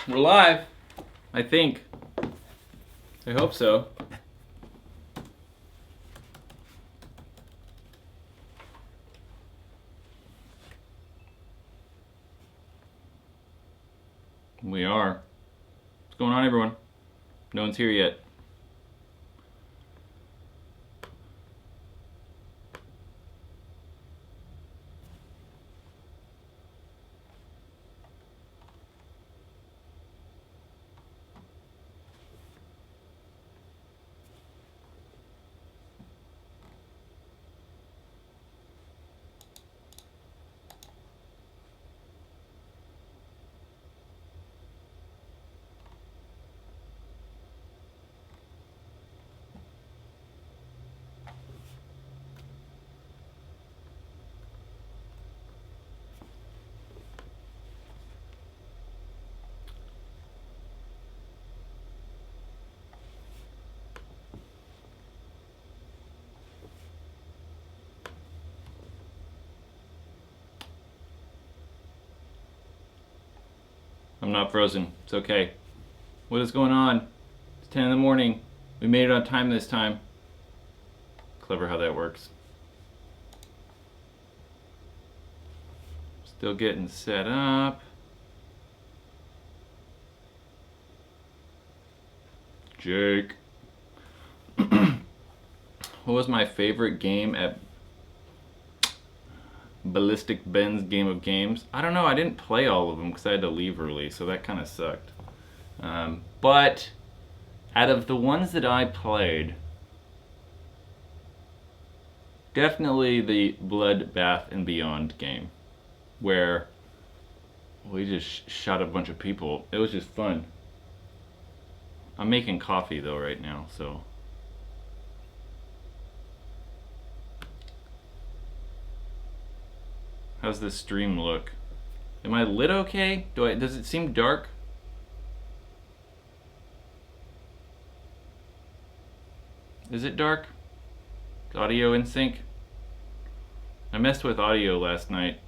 We're live. I think. I hope so. We are. What's going on, everyone? No one's here yet. I'm not frozen. It's okay. What is going on? It's 10 in the morning. We made it on time this time. Clever how that works. Still getting set up. Jake. What was my favorite game at Ballistic Ben's Game of Games? I don't know. I didn't play all of them because I had to leave early, so that kind of sucked. But out of the ones that I played, definitely the Blood, Bath, and Beyond game, where we just shot a bunch of people. It was just fun. I'm making coffee though right now, so. How's this stream look? Am I lit okay? Does it seem dark? Is it dark? Is audio in sync? I messed with audio last night.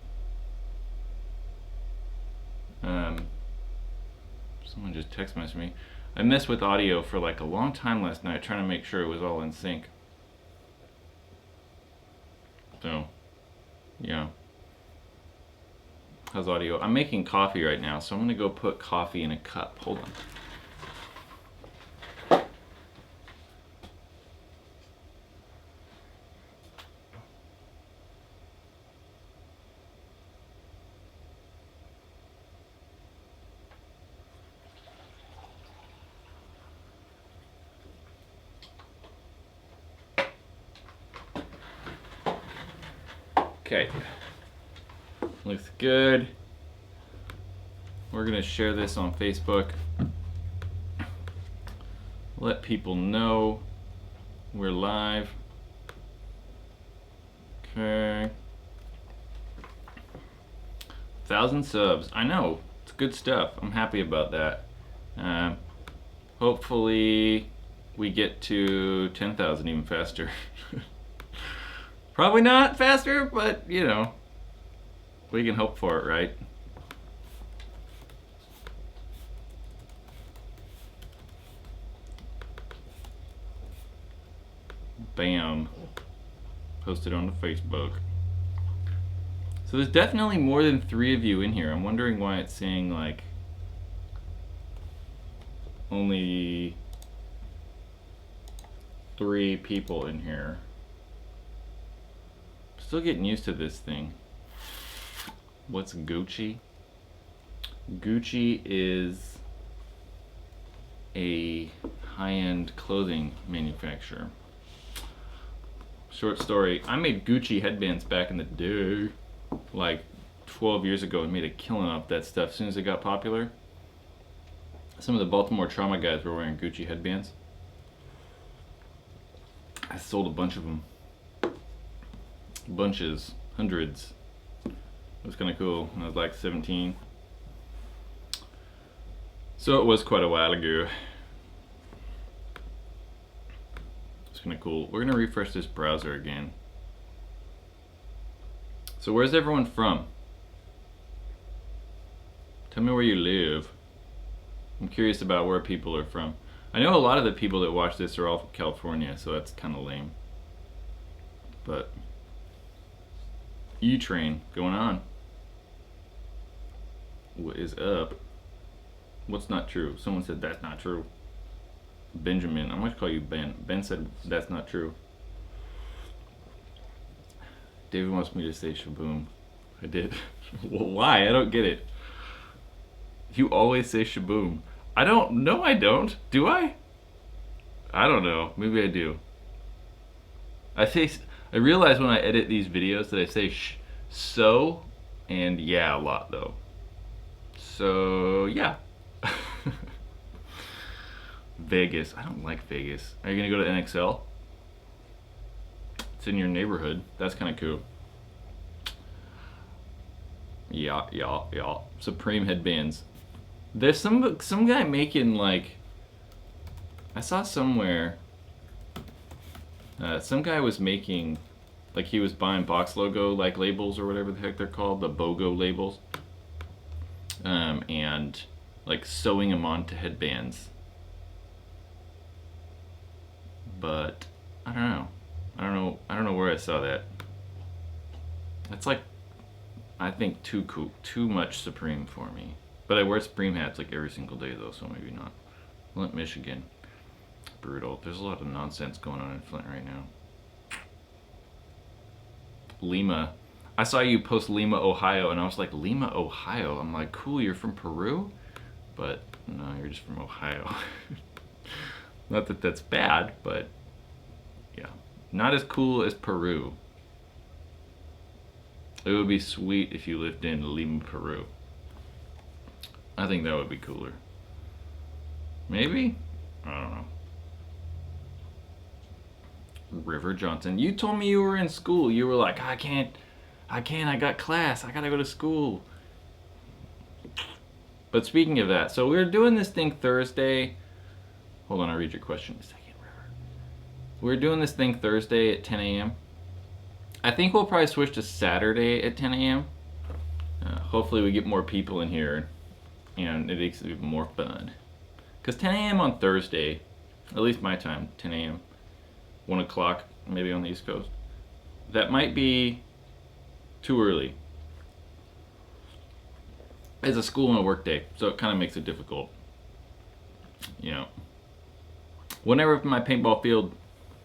Someone just text messaged me. I messed with audio for like a long time last night trying to make sure it was all in sync. So, yeah. How's audio? I'm making coffee right now, so I'm gonna go put coffee in a cup. Hold on. Okay. Looks good. We're gonna share this on Facebook. Let people know we're live. Okay. 1,000 subs. I know. It's good stuff. I'm happy about that. Hopefully we get to 10,000 even faster. Probably not faster, but you know, we can hope for it, right? Bam. Posted on the Facebook. So there's definitely more than 3 of you in here. I'm wondering why it's saying like only 3 people in here. Still getting used to this thing. What's Gucci? Gucci is a high-end clothing manufacturer. Short story, I made Gucci headbands back in the day, like 12 years ago, and made a killing off that stuff as soon as it got popular. Some of the Baltimore Trauma guys were wearing Gucci headbands. I sold a bunch of them. Bunches, hundreds. It was kind of cool when I was like 17. So it was quite a while ago. It's kind of cool. We're gonna refresh this browser again. So where's everyone from? Tell me where you live. I'm curious about where people are from. I know a lot of the people that watch this are all from California, so that's kind of lame. But E-Train going on. What is up? What's not true? Someone said that's not true. Benjamin, I'm gonna call you Ben. Ben said that's not true. David wants me to say shaboom. I did. Well, why? I don't get it. You always say shaboom. I don't. No, I don't. Do I? I don't know. Maybe I do. I say. I realize when I edit these videos that I say so and yeah a lot though. So yeah. Vegas. I don't like Vegas. Are you gonna go to NXL? It's in your neighborhood. That's kind of cool. Yeah. Supreme headbands. There's some guy making like. I saw somewhere. Some guy was making, like he was buying box logo like labels or whatever the heck they're called, the BOGO labels, and like sewing them onto headbands. But I don't know where I saw that. That's like, I think too much Supreme for me. But I wear Supreme hats like every single day though, so maybe not. Flint, Michigan. Brutal. There's a lot of nonsense going on in Flint right now. Lima. I saw you post Lima, Ohio, and I was like, Lima, Ohio? I'm like, cool, you're from Peru? But no, you're just from Ohio. Not that that's bad, but yeah. Not as cool as Peru. It would be sweet if you lived in Lima, Peru. I think that would be cooler. Maybe? I don't know. River Johnson. You told me you were in school. You were like, I can't, I got class. I gotta go to school. But speaking of that, so we're doing this thing Thursday. Hold on, I'll read your question in a second, River. We're doing this thing Thursday at 10 a.m. I think we'll probably switch to Saturday at 10 a.m. Hopefully we get more people in here and it makes it even more fun. Because 10 a.m. on Thursday, at least my time, 10 a.m., 1 o'clock, maybe on the East Coast. That might be too early. It's a school and a work day, so it kind of makes it difficult. You know. Whenever my paintball field,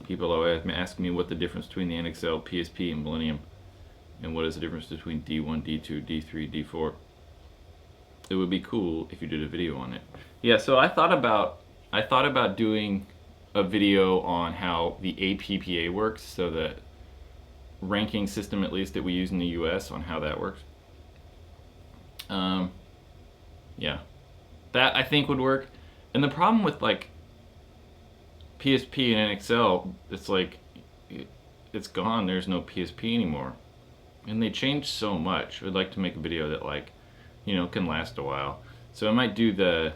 people always ask me what the difference between the NXL, PSP, and Millennium, and what is the difference between D1, D2, D3, D4. It would be cool if you did a video on it. Yeah, so I thought about doing a video on how the APPA works, so the ranking system at least that we use in the US, on how that works. Yeah, that I think would work. And the problem with like PSP and NXL, it's like it's gone. There's no PSP anymore, and they changed so much. I'd like to make a video that like, you know, can last a while. So I might do the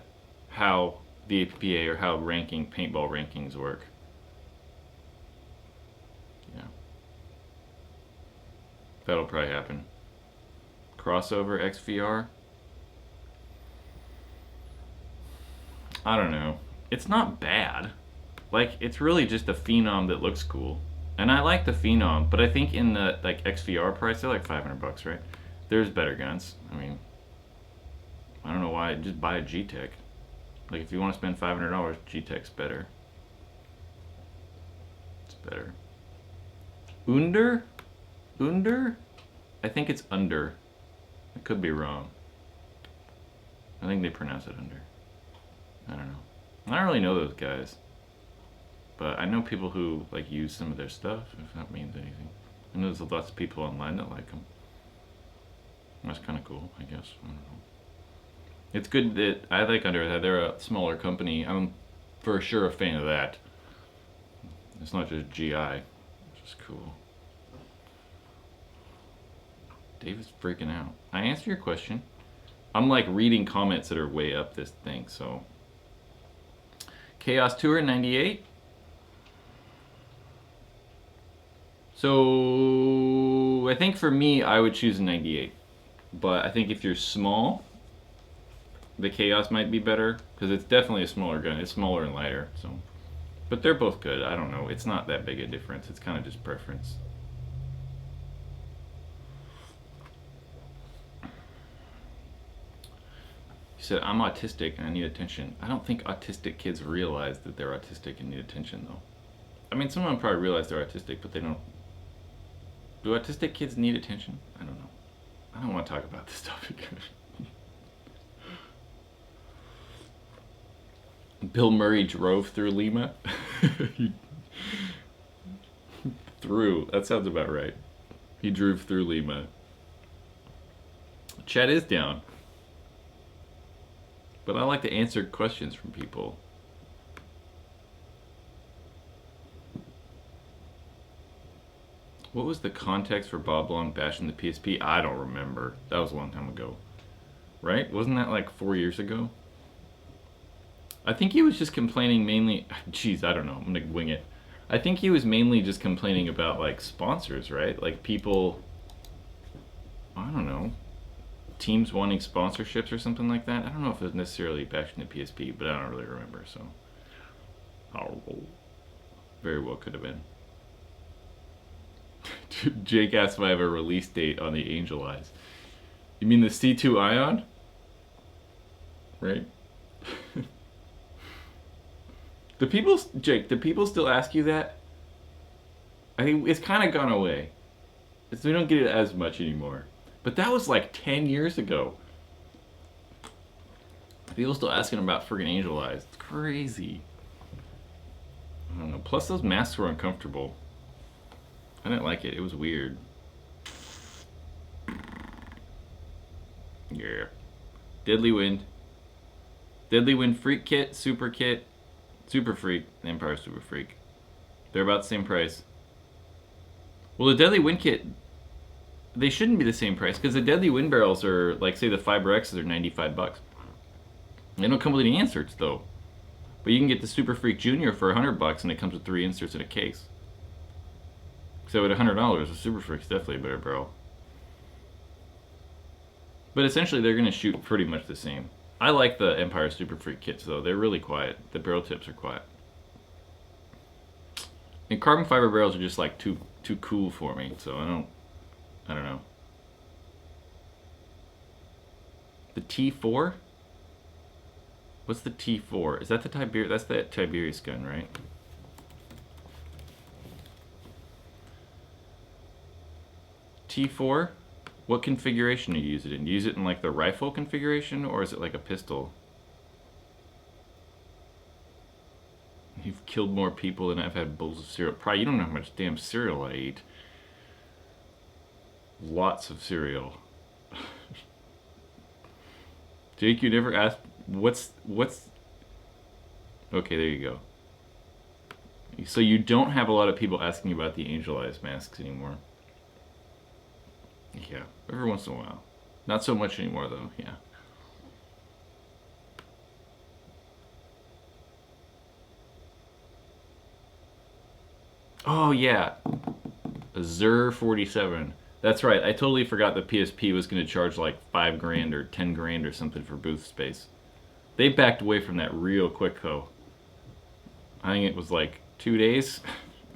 how the APPA or how ranking paintball rankings work. Yeah, that'll probably happen. Crossover XVR. I don't know. It's not bad. Like, it's really just a Phenom that looks cool. And I like the Phenom, but I think in the like XVR price, they're like $500, right? There's better guns. I mean, I don't know why. Just buy a G-Tech. Like, if you want to spend $500, G-Tech's better. It's better. Under? Under? I think it's under. I could be wrong. I think they pronounce it under. I don't know. I don't really know those guys. But I know people who like use some of their stuff, if that means anything. I know there's lots of people online that like them. That's kind of cool, I guess. I don't know. It's good that I like Under. They're a smaller company. I'm for sure a fan of that. It's not just GI, which is cool. David's freaking out. I answered your question. I'm like reading comments that are way up this thing, so. Chaos Tour 98. So I think for me, I would choose a 98. But I think if you're small, the Chaos might be better because it's definitely a smaller gun. It's smaller and lighter, so. But they're both good. I don't know. It's not that big a difference. It's kind of just preference. You said, I'm autistic and I need attention. I don't think autistic kids realize that they're autistic and need attention, though. I mean, some of them probably realize they're autistic, but they don't. Do autistic kids need attention? I don't know. I don't want to talk about this topic. Bill Murray drove through Lima. Through. That sounds about right. He drove through Lima. Chat is down. But I like to answer questions from people. What was the context for Bob Long bashing the PSP? I don't remember. That was a long time ago. Right? Wasn't that like 4 years ago? I think he was just complaining mainly... Jeez, I don't know. I'm going to wing it. I think he was mainly just complaining about like sponsors, right? Like people... I don't know. Teams wanting sponsorships or something like that. I don't know if it was necessarily bashing the PSP, but I don't really remember, so... Very well could have been. Jake asked if I have a release date on the Angel Eyes. You mean the C2 Ion? Right? Jake, do people still ask you that? I think it's kind of gone away. We don't get it as much anymore. But that was like 10 years ago. People still asking about friggin' Angel Eyes. It's crazy. I don't know. Plus those masks were uncomfortable. I didn't like it. It was weird. Yeah. Deadly Wind. Deadly Wind Freak Kit, Super Freak, and Empire Super Freak. They're about the same price. Well, the Deadly Wind Kit, they shouldn't be the same price because the Deadly Wind barrels are, like, say the Fiber X's are $95. They don't come with any inserts, though. But you can get the Super Freak Junior for $100 and it comes with 3 inserts in a case. So at $100, the Super Freak's definitely a better barrel. But essentially, they're going to shoot pretty much the same. I like the Empire Super Freak kits, though. They're really quiet. The barrel tips are quiet. And carbon fiber barrels are just like too cool for me, so I don't know. The T4? What's the T4? Is that the Tiberius? That's the Tiberius gun, right? T4? What configuration do you use it in? Do you use it in like the rifle configuration, or is it like a pistol? You've killed more people than I've had bowls of cereal. Probably, you don't know how much damn cereal I eat. Lots of cereal. Jake, you never asked what's... Okay, there you go. So you don't have a lot of people asking about the Angel Eyes masks anymore. Yeah, every once in a while. Not so much anymore, though, yeah. Oh, yeah. A Zur 47. That's right, I totally forgot the PSP was going to charge like $5,000 or $10,000 or something for booth space. They backed away from that real quick, though. I think it was like 2 days.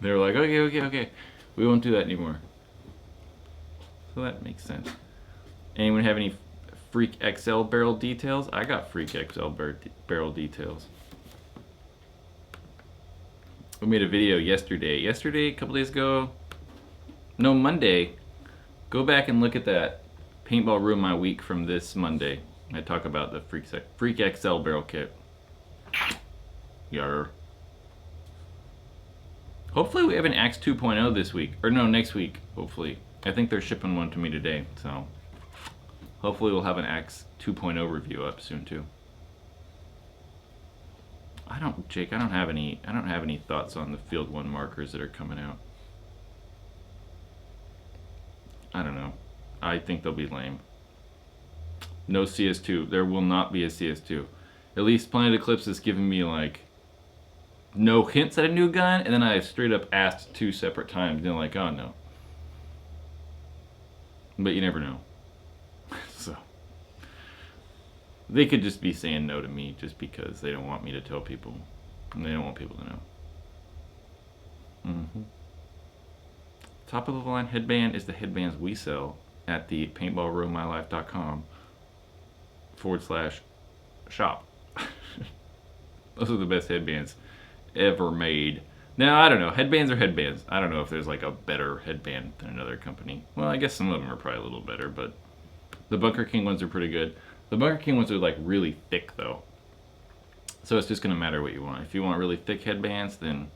They were like, okay. We won't do that anymore. So that makes sense. Anyone have any Freak XL barrel details? I got Freak XL barrel details. We made a video yesterday. A couple days ago? No, Monday. Go back and look at that. Paintball Ruined My Week from this Monday. I talk about the Freak XL barrel kit. Yarr. Hopefully we have an Axe 2.0 this week. Or no, next week, hopefully. I think they're shipping one to me today, so hopefully we'll have an Axe 2.0 review up soon too. Jake, I don't have any thoughts on the Field 1 markers that are coming out. I don't know. I think they'll be lame. No CS2. There will not be a CS2. At least Planet Eclipse has given me like no hints at a new gun, and then I straight up asked 2 separate times, and they're like, oh no. But you never know. So They could just be saying no to me just because they don't want me to tell people. And they don't want people to know. Top of the line headband is the headbands we sell at the PaintballRuinedMyLife.com/shop. Those are the best headbands ever made. Now, I don't know. Headbands are headbands. I don't know if there's like a better headband than another company. Well, I guess some of them are probably a little better, but the Bunker King ones are pretty good. The Bunker King ones are like really thick though. So it's just going to matter what you want. If you want really thick headbands, then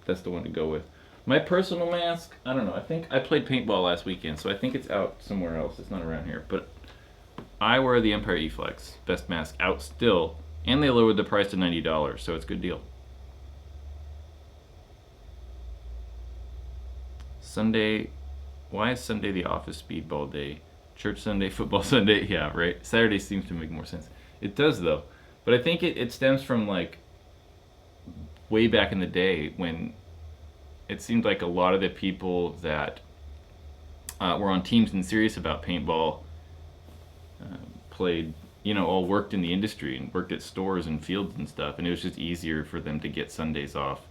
that's the one to go with. My personal mask, I don't know. I think I played paintball last weekend, so I think it's out somewhere else. It's not around here. But I wear the Empire E-Flex. Best mask out still. And they lowered the price to $90, so it's a good deal. Sunday, why is Sunday the office speedball day? Church Sunday, football Sunday, yeah, right. Saturday seems to make more sense. It does though, but I think it stems from like way back in the day when it seemed like a lot of the people that were on teams and serious about paintball played, you know, all worked in the industry and worked at stores and fields and stuff, and it was just easier for them to get Sundays off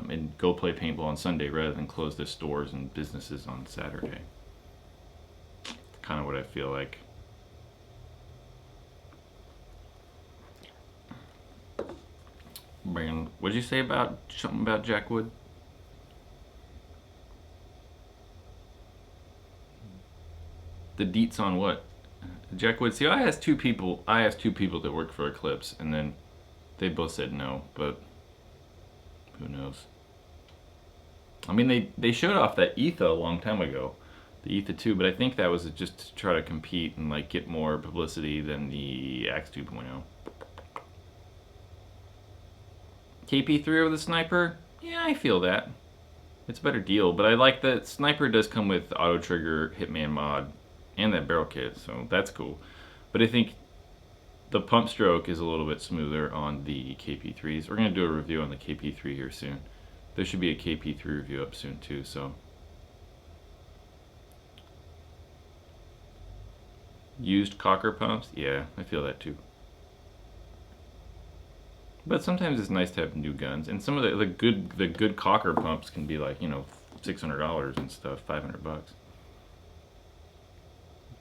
and go play paintball on Sunday rather than close their stores and businesses on Saturday. Kind of what I feel like. Man, what did you say about something about Jack Wood? The deets on what? Jack Wood. See, I asked two people that work for Eclipse, and then they both said no. But who knows? I mean, they showed off that Etha a long time ago, the Etha 2, but I think that was just to try to compete and like get more publicity than the Axe 2.0. KP3 over the Sniper? Yeah, I feel that. It's a better deal, but I like that Sniper does come with auto trigger Hitman mod and that barrel kit, so that's cool. But I think the pump stroke is a little bit smoother on the KP3s. We're going to do a review on the KP3 here soon. There should be a KP3 review up soon too, so. Used cocker pumps? Yeah, I feel that too. But sometimes it's nice to have new guns, and some of the good cocker pumps can be like, you know, $600 and stuff, $500.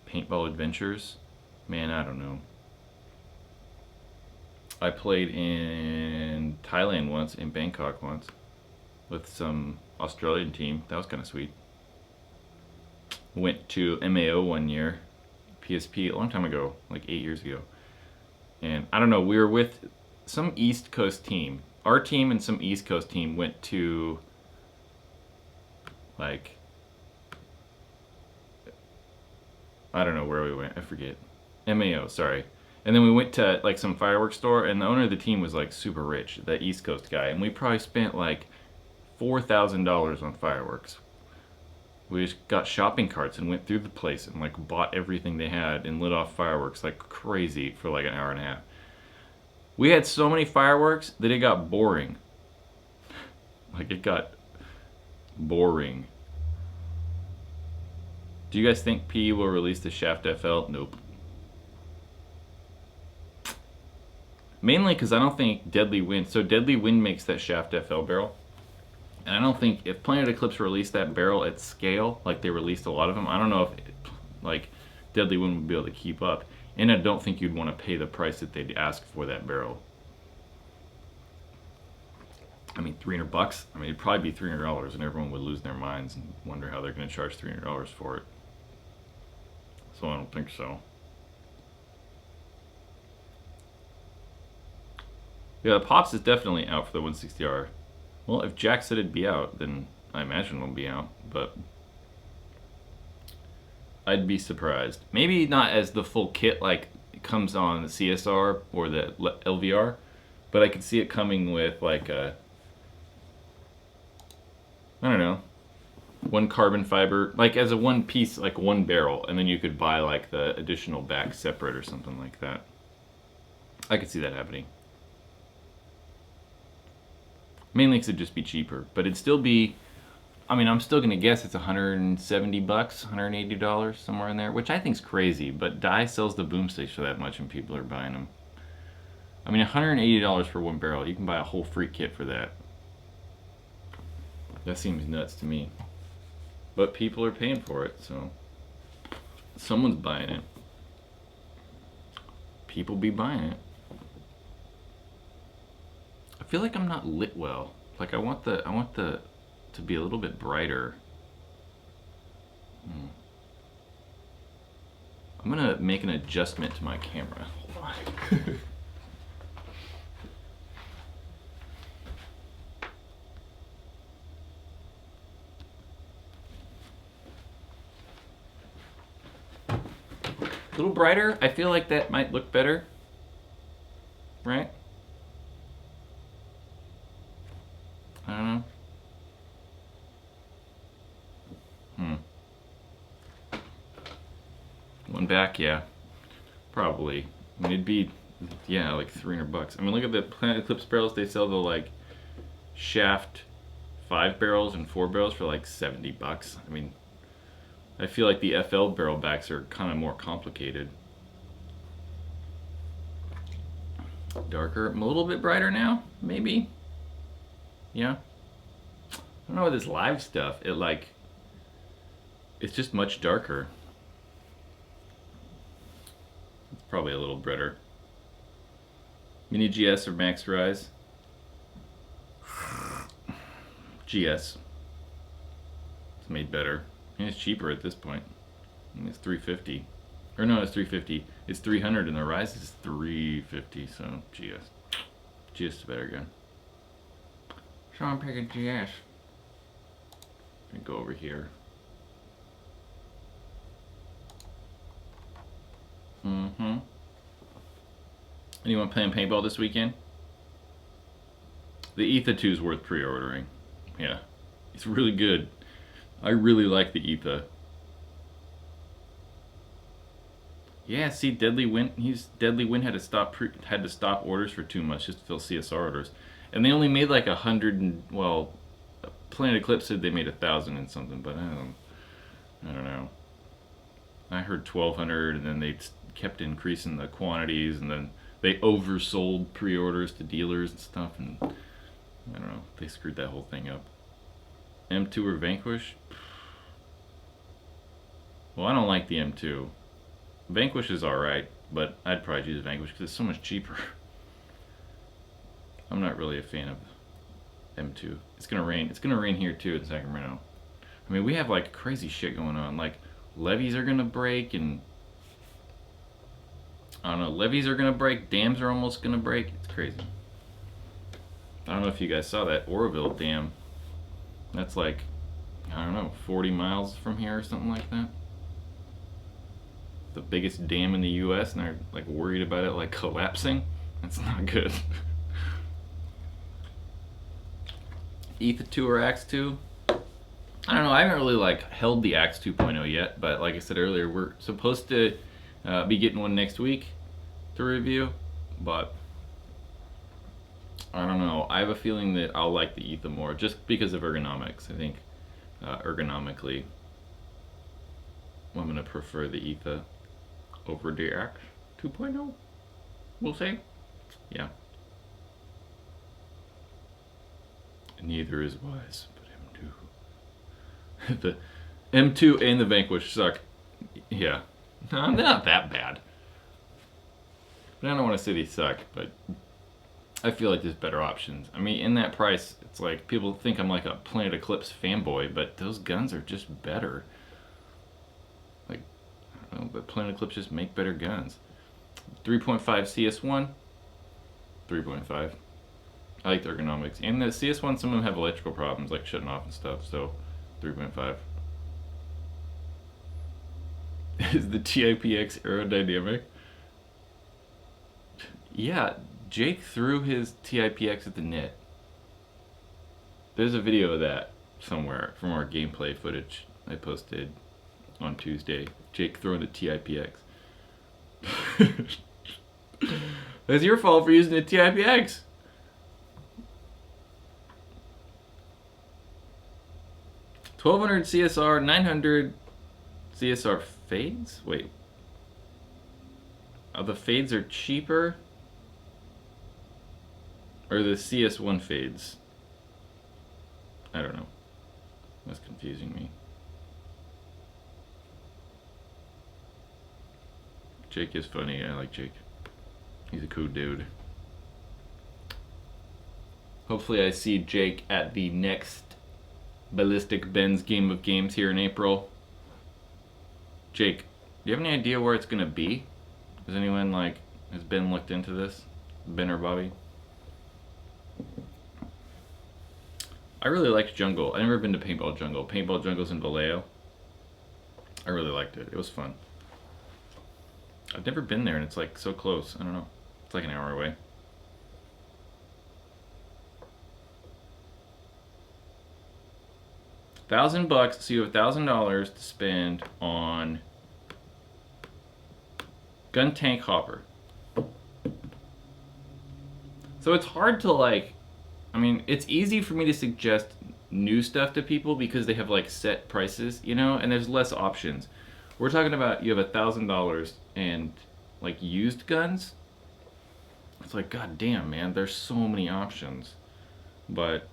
Paintball Adventures? Man, I don't know. I played in Thailand once, in Bangkok once, with some Australian team. That was kind of sweet. Went to MAO one year, PSP, a long time ago, like 8 years ago. And I don't know, we were with some East Coast team. Our team and some East Coast team went to, like, I don't know where we went, I forget. MAO, sorry. And then we went to like some fireworks store, and the owner of the team was like super rich, the East Coast guy, and we probably spent like $4,000 on fireworks. We just got shopping carts and went through the place and like bought everything they had and lit off fireworks like crazy for like an hour and a half. We had so many fireworks that it got boring. Like, it got boring. Do you guys think P will release the Shaft FL? Nope. Mainly because I don't think Deadly Wind. So Deadly Wind makes that Shaft FL barrel. And I don't think if Planet Eclipse released that barrel at scale, like they released a lot of them, I don't know if like Deadly Wind would be able to keep up. And I don't think you'd want to pay the price that they'd ask for that barrel. I mean, $300. I mean, it'd probably be $300, and everyone would lose their minds and wonder how they're going to charge $300 for it. So I don't think so. Yeah, the Pops is definitely out for the 160R. Well, if Jack said it'd be out, then I imagine it'll be out, but I'd be surprised. Maybe not as the full kit like it comes on the CSR or the LVR, but I could see it coming with like a, I don't know, one carbon fiber, like as a one piece, like one barrel, and then you could buy like the additional back separate or something like that. I could see that happening. Mainly because it'd just be cheaper, but it'd still be I mean, I'm still gonna guess it's $170, $180, somewhere in there, which I think's crazy. But Dye sells the boomsticks for that much, and people are buying them. I mean, $180 for one barrel. You can buy a whole freak kit for that. That seems nuts to me. But people are paying for it, so someone's buying it. People be buying it. I feel like I'm not lit well. Like I want the to be a little bit brighter. I'm gonna make an adjustment to my camera. Hold on. A little brighter. I feel like that might look better. Right? I don't know. One back, yeah. Probably. I mean, it'd be, yeah, like $300. I mean, look at the Planet Eclipse barrels. They sell the, like, shaft 5 barrels and 4 barrels for, like, $70. I mean, I feel like the FL barrel backs are kind of more complicated. Darker. I'm a little bit brighter now, maybe. Yeah. I don't know, with this live stuff, it's just much darker. It's probably a little brighter. Mini GS or Max Rise? GS. It's made better. And it's cheaper at this point. I mean, it's $350. Or no, it's $350. It's $300 and the Rise is $350, so GS. GS is a better gun. So I'm picking GS. I'm gonna go over here. Anyone playing paintball this weekend? The Etha 2 is worth pre-ordering. Yeah, it's really good. I really like the Etha. Yeah, see, Deadly Wind. Deadly Wind had to stop orders for 2 months just to fill CSR orders, and they only made like 100 and Planet Eclipse said they made 1,000 and something, but I don't know. I heard 1,200, and then they kept increasing the quantities, and then they oversold pre-orders to dealers and stuff, and I don't know. They screwed that whole thing up. M2 or Vanquish? Well, I don't like the M2. Vanquish is alright, but I'd probably choose Vanquish because it's so much cheaper. I'm not really a fan of M2. It's gonna rain. It's gonna rain here too in Sacramento. I mean, we have like crazy shit going on. Like levees are gonna break, and I don't know. Levees are gonna break. Dams are almost gonna break. It's crazy. I don't know if you guys saw that Oroville Dam. That's like, I don't know, 40 miles from here or something like that. The biggest dam in the U.S. and they're like worried about it like collapsing. That's not good. Etha 2 or Axe 2? I don't know. I haven't really like held the Axe 2.0 yet, but like I said earlier, we're supposed to be getting one next week to review, but I don't know. I have a feeling that I'll like the Etha more just because of ergonomics. I think ergonomically, I'm going to prefer the Etha over the Axe 2.0. We'll see. Yeah. Neither is wise, but M2. The M2 and the Vanquish suck. Yeah. No, they're not that bad. I don't want to say they suck, but I feel like there's better options. I mean, in that price, it's like people think I'm like a Planet Eclipse fanboy, but those guns are just better. Like, I don't know, but Planet Eclipse just make better guns. 3.5 CS1, 3.5. I like the ergonomics. And the CS1, some of them have electrical problems, like shutting off and stuff, so 3.5. Is the TIPX aerodynamic? Yeah, Jake threw his TIPX at the net. There's a video of that somewhere from our gameplay footage I posted on Tuesday. Jake throwing the TIPX. That's your fault for using the TIPX. 1200 CSR, 900 CSR fades? Wait. Oh, the fades are cheaper? Or the CS1 fades? I don't know. That's confusing me. Jake is funny. I like Jake. He's a cool dude. Hopefully I see Jake at the next Ballistic Ben's Game of Games here in April. Jake, do you have any idea where it's gonna be? Has anyone has Ben looked into this? Ben or Bobby? I really liked Jungle. I've never been to Paintball Jungle. Paintball Jungle's in Vallejo. I really liked it. It was fun. I've never been there and it's like so close. I don't know. It's like an hour away. $1,000, so you have $1,000 to spend on gun tank hopper. So it's hard to I mean, it's easy for me to suggest new stuff to people because they have set prices, you know, and there's less options. We're talking about you have $1,000 and used guns. It's like, god damn, man, there's so many options. But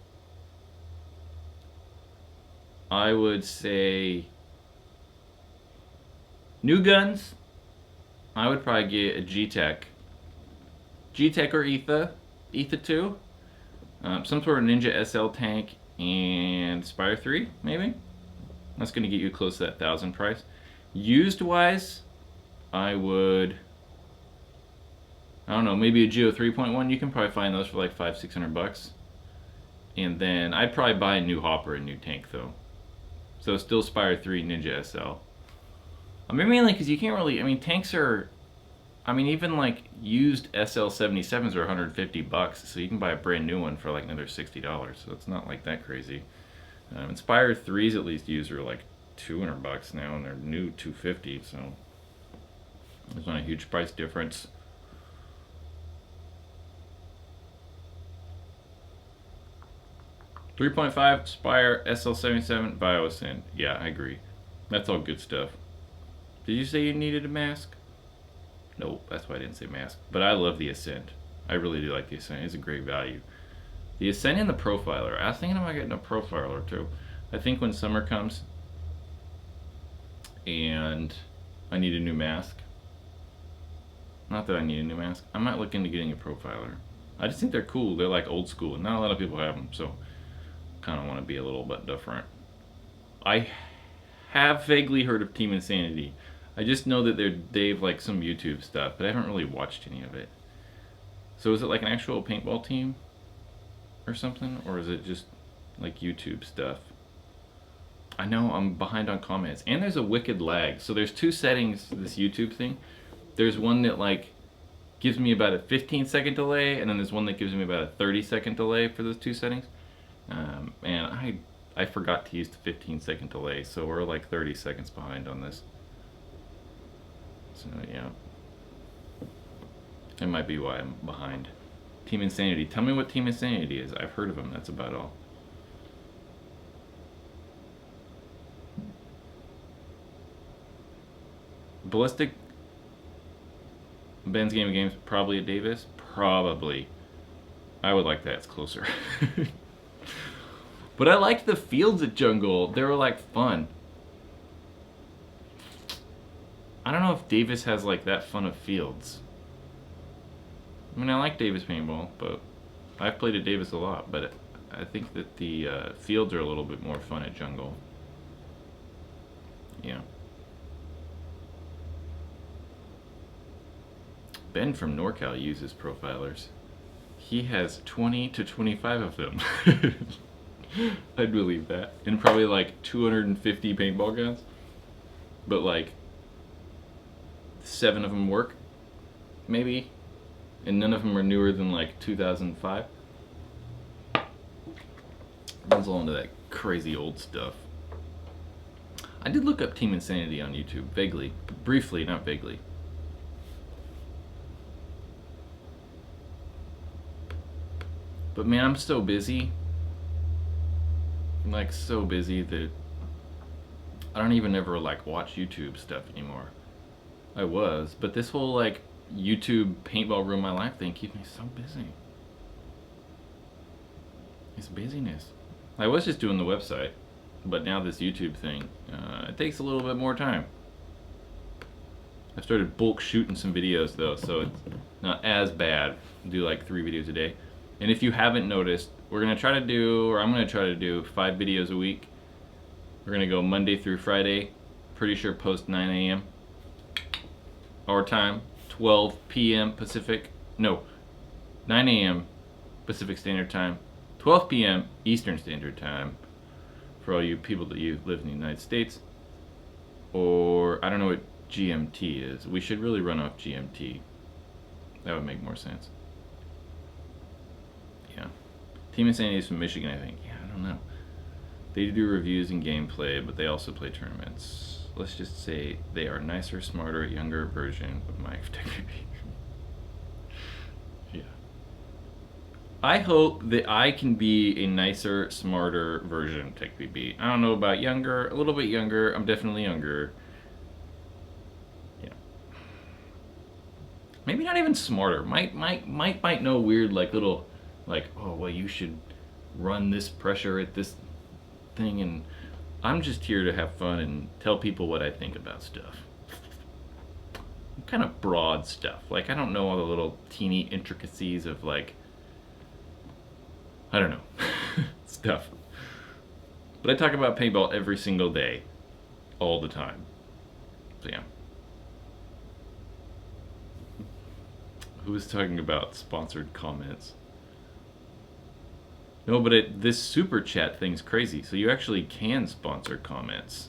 I would say new guns, I would probably get a G-Tech. G-Tech or ETHA 2. Some sort of Ninja SL tank and Spire 3, maybe? That's going to get you close to that 1,000 price. Used wise, I would, I don't know, maybe a Geo 3.1. You can probably find those for $500-600. And then I'd probably buy a new hopper and new tank though. So still Spire 3 Ninja SL. I mean, mainly because you can't really, I mean, tanks are, I mean, even used SL77s are $150, so you can buy a brand new one for another $60. So it's not that crazy. And Spire 3s at least used are $200 now, and they're new $250. So there's not a huge price difference. .5 Spire SL77 Biosyn. Yeah, I agree. That's all good stuff. Did you say you needed a mask? Nope, that's why I didn't say mask. But I love the Ascent. I really do like the Ascent. It's a great value. The Ascent and the Profiler. I was thinking about getting a Profiler too. I think when summer comes and I need a new mask. Not that I need a new mask. I might look into getting a Profiler. I just think they're cool. They're old school. And not a lot of people have them, so kind of want to be a little bit different. I have vaguely heard of Team Insanity. I just know that they've some YouTube stuff, but I haven't really watched any of it. So is it an actual paintball team or something, or is it just YouTube stuff? I know I'm behind on comments, and there's a wicked lag. So there's two settings to this YouTube thing. There's one that gives me about a 15-second delay, and then there's one that gives me about a 30-second delay for those two settings. And I forgot to use the 15-second delay, so we're 30 seconds behind on this. So yeah, that might be why I'm behind. Team Insanity. Tell me what Team Insanity is. I've heard of them. That's about all. Ballistic Ben's Game of Games. Probably at Davis. Probably. I would like that. It's closer. But I liked the fields at Jungle. They were fun. I don't know if Davis has that fun of fields. I mean, I like Davis paintball, but I've played at Davis a lot, but I think that the fields are a little bit more fun at Jungle. Yeah. Ben from NorCal uses profilers. He has 20 to 25 of them. I'd believe that. And probably 250 paintball guns. But 7 of them work, maybe. And none of them are newer than 2005. Runs all into that crazy old stuff. I did look up Team Insanity on YouTube, vaguely. Briefly, not vaguely. But man, I'm so busy. I'm so busy that I don't even ever like watch YouTube stuff anymore. I was, but this whole like YouTube Paintball Ruin My Life thing keeps me so busy. It's busyness. I was just doing the website, but now this YouTube thing, it takes a little bit more time. I've started bulk shooting some videos though, so it's not as bad. Do like 3 videos a day. And if you haven't noticed, we're gonna try to do, or I'm gonna try to do 5 videos a week. We're gonna go Monday through Friday. Pretty sure post 9 a.m. our time, 12 p.m. Pacific. No, 9 a.m. Pacific Standard Time, 12 p.m. Eastern Standard Time for all you people that you live in the United States. Or I don't know what GMT is. We should really run off GMT. That would make more sense. Yeah. Team Insanity is from Michigan, I think. Yeah, I don't know. They do reviews and gameplay, but they also play tournaments. Let's just say they are nicer, smarter, younger version of my technique. Yeah. I hope that I can be a nicer, smarter version of TechBB. I don't know about younger, a little bit younger. I'm definitely younger. Yeah. Maybe not even smarter. Might know weird like little, like, oh well, you should run this pressure at this thing, and I'm just here to have fun and tell people what I think about stuff. Kind of broad stuff. Like I don't know all the little teeny intricacies of like, I don't know, stuff. But I talk about paintball every single day, all the time. So yeah. Who was talking about sponsored comments? No, but this super chat thing's crazy. So you actually can sponsor comments.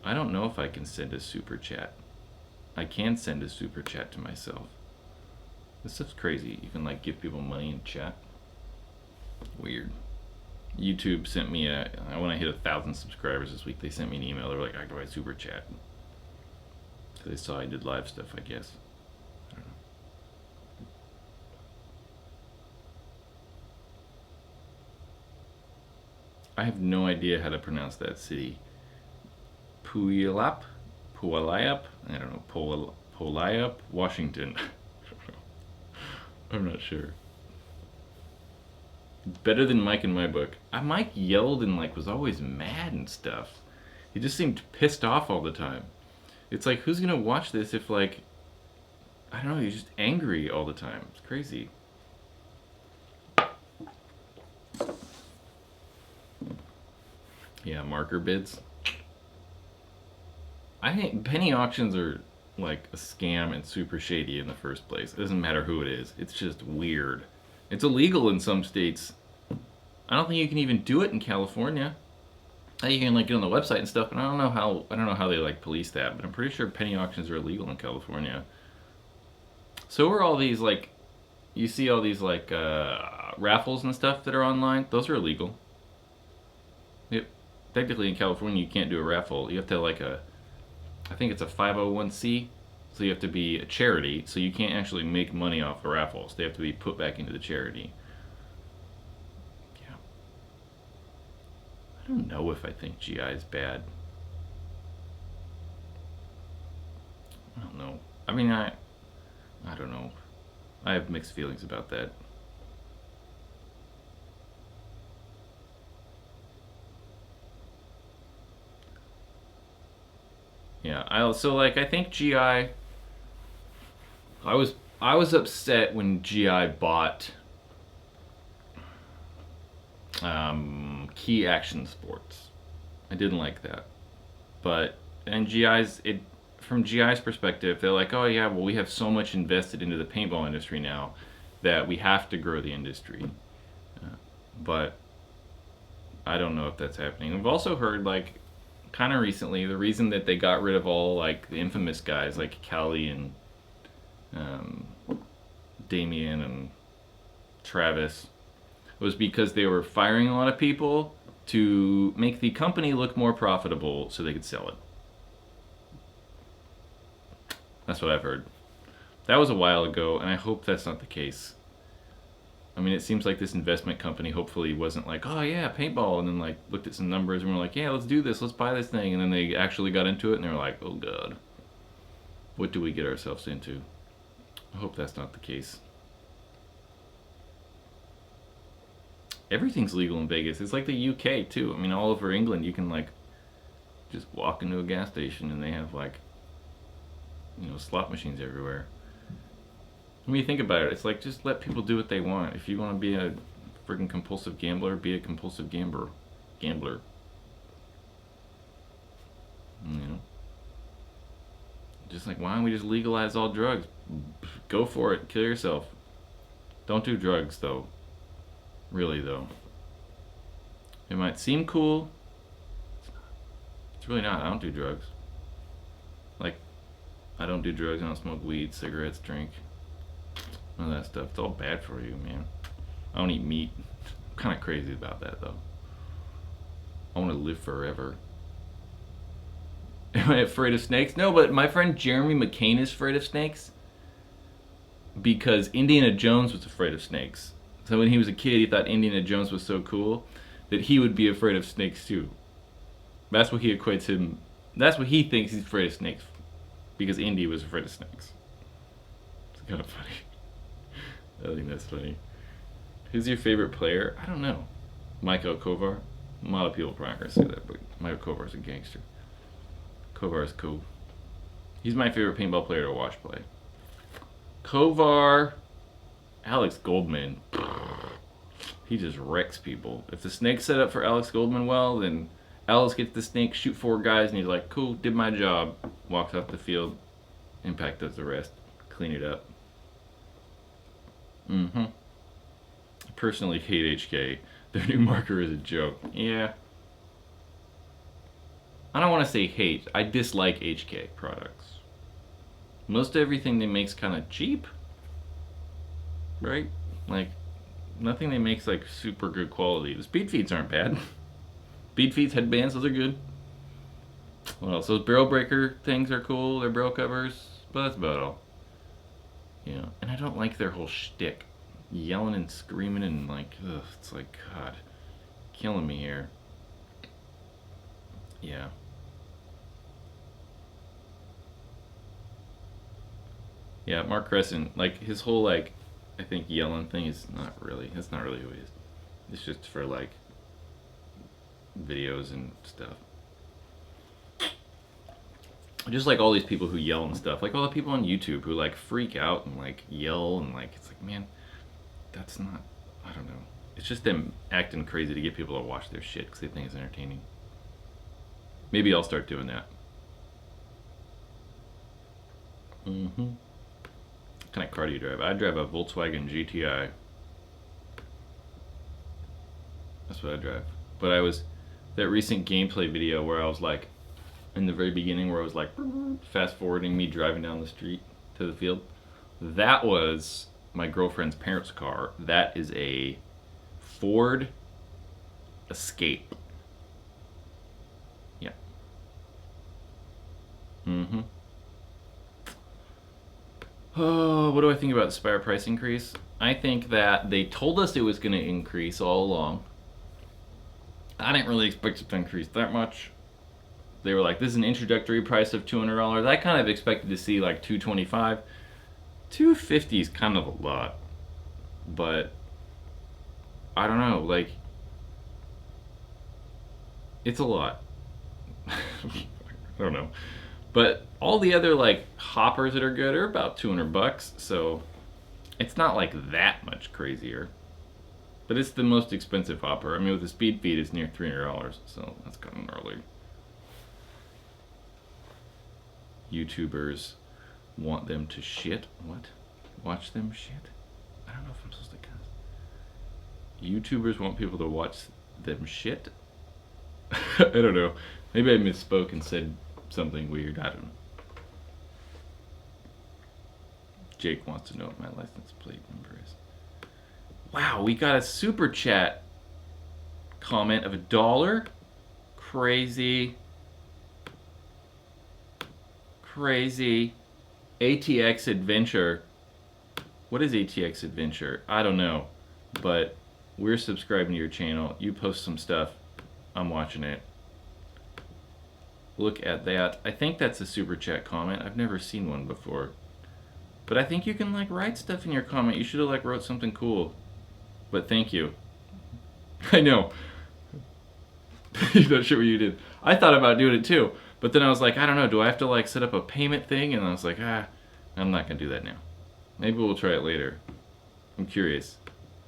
I don't know if I can send a super chat. I can send a super chat to myself. This stuff's crazy. You can like give people money in chat. Weird. YouTube sent me when I hit 1,000 subscribers this week, they sent me an email. They were like, how do I super chat? So they saw I did live stuff, I guess. I don't know. I have no idea how to pronounce that city. Puyallup? I don't know. Puyallup, Washington. I'm not sure. Better than Mike in my book. Mike yelled and like was always mad and stuff. He just seemed pissed off all the time. It's like, who's gonna watch this if like, I don't know, he's just angry all the time. It's crazy. Yeah, marker bids. I think penny auctions are like a scam and super shady in the first place. It doesn't matter who it is. It's just weird. It's illegal in some states. I don't think you can even do it in California. You can like get on the website and stuff, but I don't know how they like police that, but I'm pretty sure penny auctions are illegal in California. So are all these like, you see all these like raffles and stuff that are online, those are illegal. Yep. Technically in California you can't do a raffle. You have to like I think it's a 501c, so you have to be a charity, so you can't actually make money off the raffles. They have to be put back into the charity. Yeah. I don't know if I think GI is bad. I don't know. I mean, I don't know. I have mixed feelings about that. Yeah, I think GI. I was upset when GI bought Key Action Sports. I didn't like that, and from GI's perspective, they're like, oh yeah, well we have so much invested into the paintball industry now that we have to grow the industry. But I don't know if that's happening. I've also heard like, kind of recently, the reason that they got rid of all like the infamous guys like Callie and Damien and Travis was because they were firing a lot of people to make the company look more profitable so they could sell it. That's what I've heard. That was a while ago, and I hope that's not the case. I mean, it seems like this investment company hopefully wasn't like, oh yeah, paintball, and then like looked at some numbers and were like, yeah, let's do this, let's buy this thing, and then they actually got into it and they were like, oh god, what do we get ourselves into? I hope that's not the case. Everything's legal in Vegas. It's like the UK too. I mean, all over England, you can like just walk into a gas station and they have like, you know, slot machines everywhere. When you think about it, it's like just let people do what they want. If you want to be a freaking compulsive gambler, be a compulsive gambler. You know, just like why don't we just legalize all drugs? Go for it. Kill yourself. Don't do drugs though. Really though. It might seem cool. It's really not. I don't do drugs. Like, I don't do drugs. I don't smoke weed, cigarettes, drink. None of that stuff. It's all bad for you, man. I don't eat meat. I'm kind of crazy about that, though. I want to live forever. Am I afraid of snakes? No, but my friend Jeremy McCain is afraid of snakes because Indiana Jones was afraid of snakes. So when he was a kid, he thought Indiana Jones was so cool that he would be afraid of snakes too. That's what he equates him. That's what he thinks he's afraid of snakes because Indy was afraid of snakes. It's kind of funny. I think that's funny. Who's your favorite player? I don't know. Michael Kovar. A lot of people probably aren't going to say that, but Michael Kovar's a gangster. Kovar's cool. He's my favorite paintball player to watch play. Kovar. Alex Goldman. He just wrecks people. If the snake's set up for Alex Goldman well, then Alex gets the snake, shoot 4 guys, and he's like, cool, did my job. Walks off the field. Impact does the rest. Clean it up. I personally hate HK. Their new marker is a joke. Yeah. I don't want to say hate. I dislike HK products. Most everything they make's kind of cheap. Right? Like, nothing they make's like super good quality. The speed feeds aren't bad. Speed feeds, headbands, those are good. What else? Those barrel breaker things are cool. They're barrel covers. But that's about all. You know, and I don't like their whole shtick. Yelling and screaming and like, ugh, it's like, God, killing me here. Yeah. Yeah, Mark Crescent, like his whole like, I think yelling thing is that's not really who he is. It's just for like videos and stuff. Just like all these people who yell and stuff, like all the people on YouTube who like freak out and like yell and like, it's like, man, that's not, I don't know. It's just them acting crazy to get people to watch their shit because they think it's entertaining. Maybe I'll start doing that. What kind of car do you drive? I drive a Volkswagen GTI. That's what I drive. But I was, that recent gameplay video where I was like, in the very beginning where I was like, fast forwarding me driving down the street to the field. That was my girlfriend's parents' car. That is a Ford Escape. Yeah. Oh, what do I think about the Spire price increase? I think that they told us it was going to increase all along. I didn't really expect it to increase that much. They were like, this is an introductory price of $200. I kind of expected to see like $225. $250 is kind of a lot. But I don't know, like, it's a lot. I don't know. But all the other like hoppers that are good are about $200, so it's not like that much crazier. But it's the most expensive hopper. I mean, with the speed feed, it's near $300, so that's kind of gnarly. YouTubers want them to shit. What? Watch them shit? I don't know if I'm supposed to cuss. YouTubers want people to watch them shit? I don't know. Maybe I misspoke and said something weird. I don't know. Jake wants to know what my license plate number is. Wow, we got a super chat comment of $1. Crazy. Crazy. ATX Adventure. What is ATX Adventure? I don't know. but we're subscribing to your channel. You post some stuff, I'm watching it. Look at that. I think that's a super chat comment. I've never seen one before. But I think you can like write stuff in your comment. You should have like wrote something cool. But thank you. I know. You're not sure what you did. I thought about doing it too. But then I was like, I don't know, do I have to like set up a payment thing? And I was like, I'm not gonna do that now. Maybe we'll try it later. I'm curious.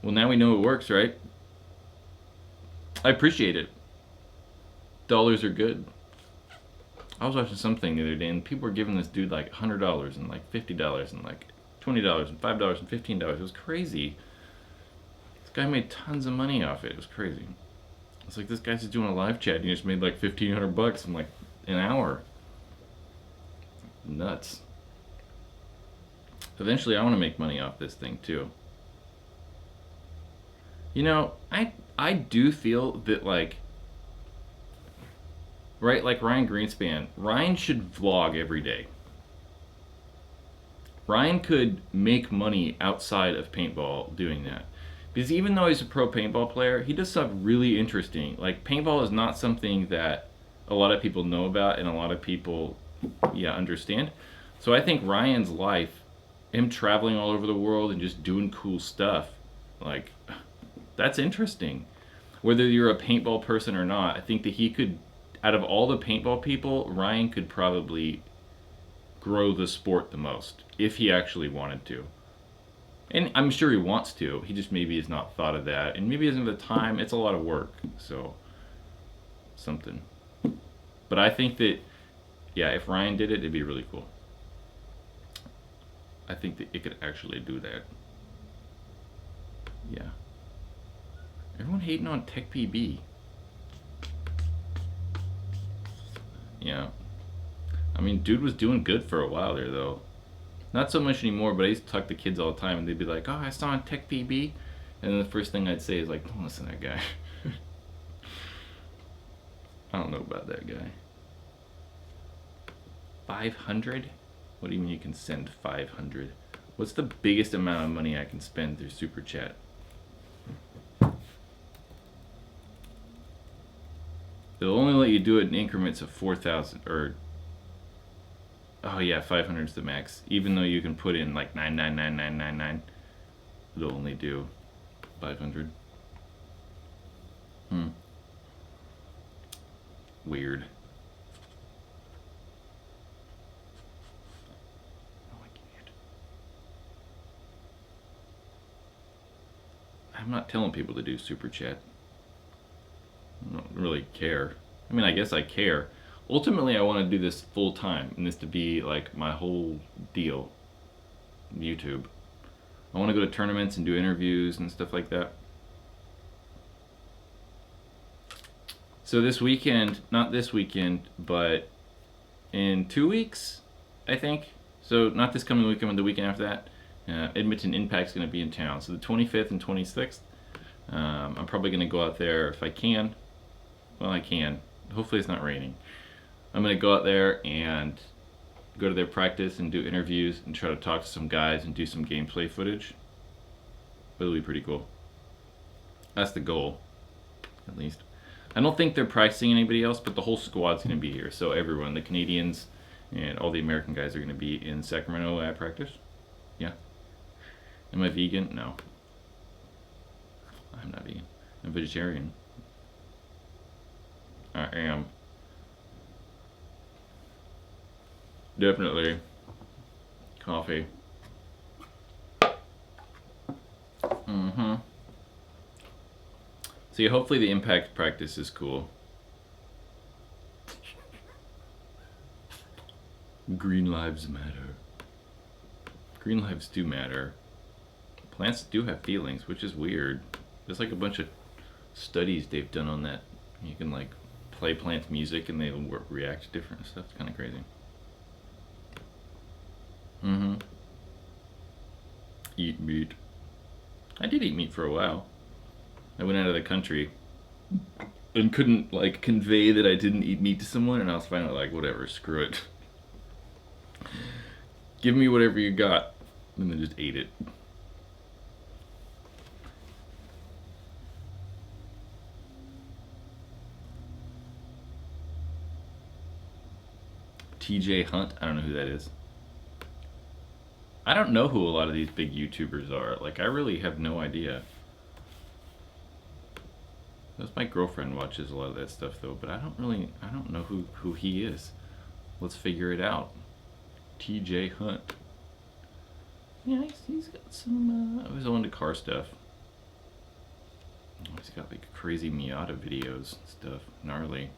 Well, now we know it works, right? I appreciate it. Dollars are good. I was watching something the other day, and people were giving this dude like $100 and like $50 and like $20 and $5 and $15. It was crazy. This guy made tons of money off it. It was crazy. It's like this guy's just doing a live chat, and he just made like $1,500 in like an hour. Nuts. Eventually, I want to make money off this thing too. You know, I do feel that like. Right, like Ryan Greenspan. Ryan should vlog every day. Ryan could make money outside of paintball doing that. Because even though he's a pro paintball player, he does stuff really interesting. Like, paintball is not something that a lot of people know about and a lot of people, understand. So I think Ryan's life, him traveling all over the world and just doing cool stuff, like, that's interesting. Whether you're a paintball person or not, I think that he could, out of all the paintball people, Ryan could probably grow the sport the most, if he actually wanted to. And I'm sure he wants to, he just maybe has not thought of that, and maybe doesn't have the time. It's a lot of work, so something. But I think that, if Ryan did it, it'd be really cool. I think that it could actually do that. Yeah. Everyone hating on TechPB. Yeah. I mean, dude was doing good for a while there, though. Not so much anymore, but I used to talk to kids all the time, and they'd be like, oh, I saw on TechPB. And then the first thing I'd say is like, don't listen to that guy. I don't know about that guy. 500? What do you mean you can send 500? What's the biggest amount of money I can spend through Super Chat? They'll only let you do it in increments of 4,000, or, oh yeah, 500 is the max. Even though you can put in like 99999, they'll only do 500. Weird. Oh, I can't. I'm not telling people to do Super Chat. I don't really care. I mean, I guess I care. Ultimately, I want to do this full time, and this to be like my whole deal. YouTube. I want to go to tournaments and do interviews and stuff like that. So this weekend, not this weekend, but in 2 weeks, I think. So not this coming weekend, but the weekend after that, Edmonton Impact's going to be in town. So the 25th and 26th. I'm probably going to go out there if I can. Well, I can. Hopefully it's not raining. I'm going to go out there and go to their practice and do interviews and try to talk to some guys and do some gameplay footage. It'll be pretty cool. That's the goal, at least. I don't think they're practicing anybody else, but the whole squad's going to be here. So everyone, the Canadians and all the American guys are going to be in Sacramento at practice. Yeah. Am I vegan? No. I'm not vegan. I'm vegetarian. I am. Definitely. Coffee. So yeah, hopefully the impact practice is cool. Green lives matter. Green lives do matter. Plants do have feelings, which is weird. There's like a bunch of studies they've done on that. You can like play plants music and they react to different stuff. It's kind of crazy. Eat meat. I did eat meat for a while. I went out of the country and couldn't like convey that I didn't eat meat to someone, and I was finally like, whatever, screw it. Give me whatever you got, and then just ate it. TJ Hunt, I don't know who that is. I don't know who a lot of these big YouTubers are. Like, I really have no idea. That's my girlfriend watches a lot of that stuff though, but I don't know who he is. Let's figure it out. TJ Hunt. Yeah, he's got some, he's into car stuff. Oh, he's got like crazy Miata videos and stuff. Gnarly.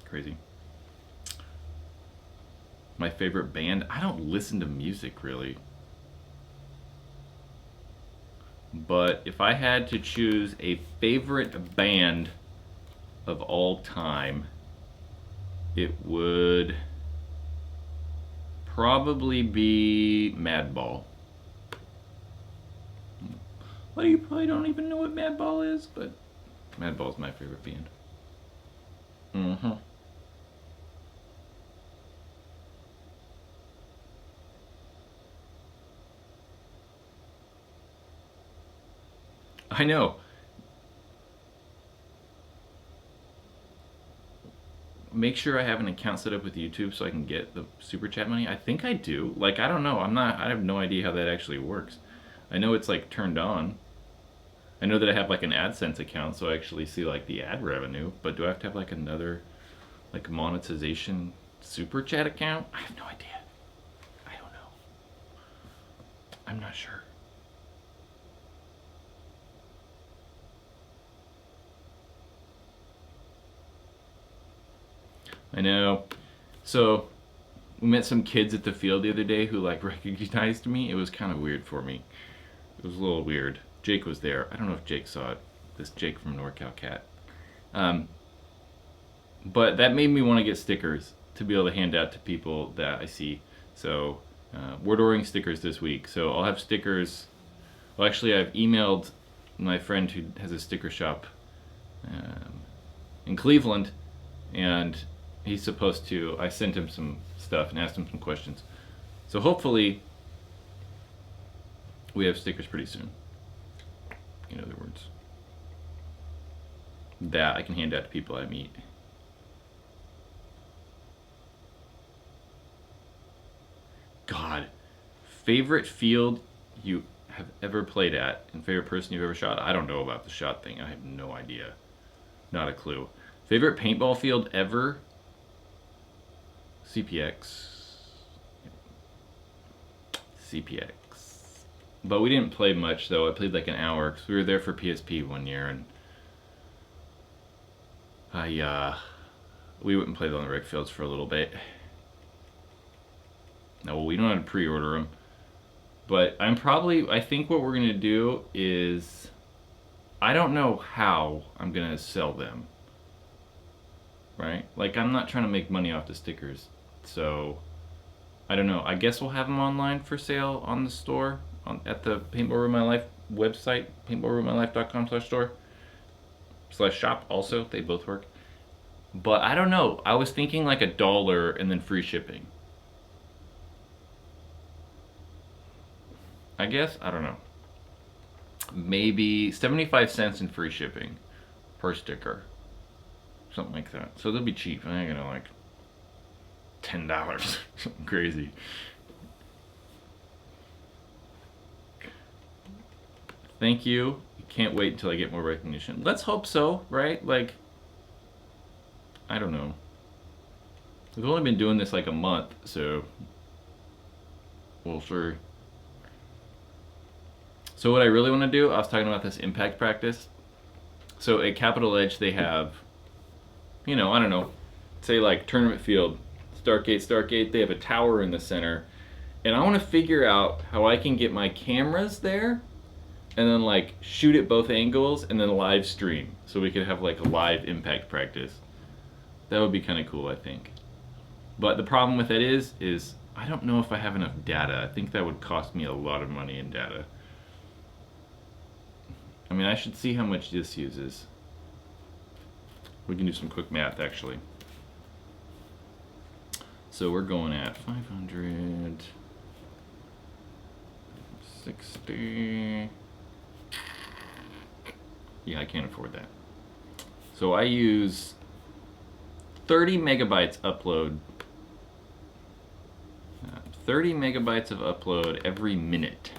Crazy. My favorite band? I don't listen to music really. But if I had to choose a favorite band of all time, it would probably be Madball. Well, you probably don't even know what Madball is, but Madball is my favorite band. I know. Make sure I have an account set up with YouTube so I can get the super chat money. I think I do. Like, I don't know. I have no idea how that actually works. I know it's like turned on. I know that I have like an AdSense account so I actually see like the ad revenue, but do I have to have like another like monetization super chat account? I have no idea. I don't know. I'm not sure. I know. So we met some kids at the field the other day who like recognized me. It was kind of weird for me. It was a little weird. Jake was there. I don't know if Jake saw it. This Jake from NorCal Cat. But that made me want to get stickers to be able to hand out to people that I see. So we're ordering stickers this week. So I'll have stickers. Well, actually, I've emailed my friend who has a sticker shop in Cleveland, and he's supposed to, I sent him some stuff and asked him some questions. So hopefully we have stickers pretty soon. In other words, that I can hand out to people I meet. God, favorite field you have ever played at and favorite person you've ever shot? I don't know about the shot thing. I have no idea. Not a clue. Favorite paintball field ever? CPX. CPX. But we didn't play much though. I played like an hour because we were there for PSP one year, and we wouldn't play on the rec fields for a little bit. No, well, we don't have to pre-order them. But I think what we're gonna do is, I don't know how I'm gonna sell them. Right? Like, I'm not trying to make money off the stickers, so I don't know. I guess we'll have them online for sale on the store, at the Paintball Ruin My Life website, paintballruinmylife.com/store/shop. Also, they both work. But I don't know. I was thinking like $1 and then free shipping. I guess, I don't know. Maybe 75 cents in free shipping per sticker. Something like that. So they'll be cheap. I ain't gonna like $10. Something crazy. Thank you. Can't wait until I get more recognition. Let's hope so, right? Like, I don't know. We've only been doing this like a month, so we'll see. So what I really want to do, I was talking about this impact practice. So at Capital Edge they have, I don't know, say like tournament field, start gate, they have a tower in the center. And I want to figure out how I can get my cameras there and then like shoot at both angles and then live stream. So we could have like a live impact practice. That would be kind of cool, I think. But the problem with it is I don't know if I have enough data. I think that would cost me a lot of money in data. I mean, I should see how much this uses. We can do some quick math, actually. So we're going at 560. Yeah, I can't afford that. So I use 30 megabytes upload. 30 megabytes of upload every minute.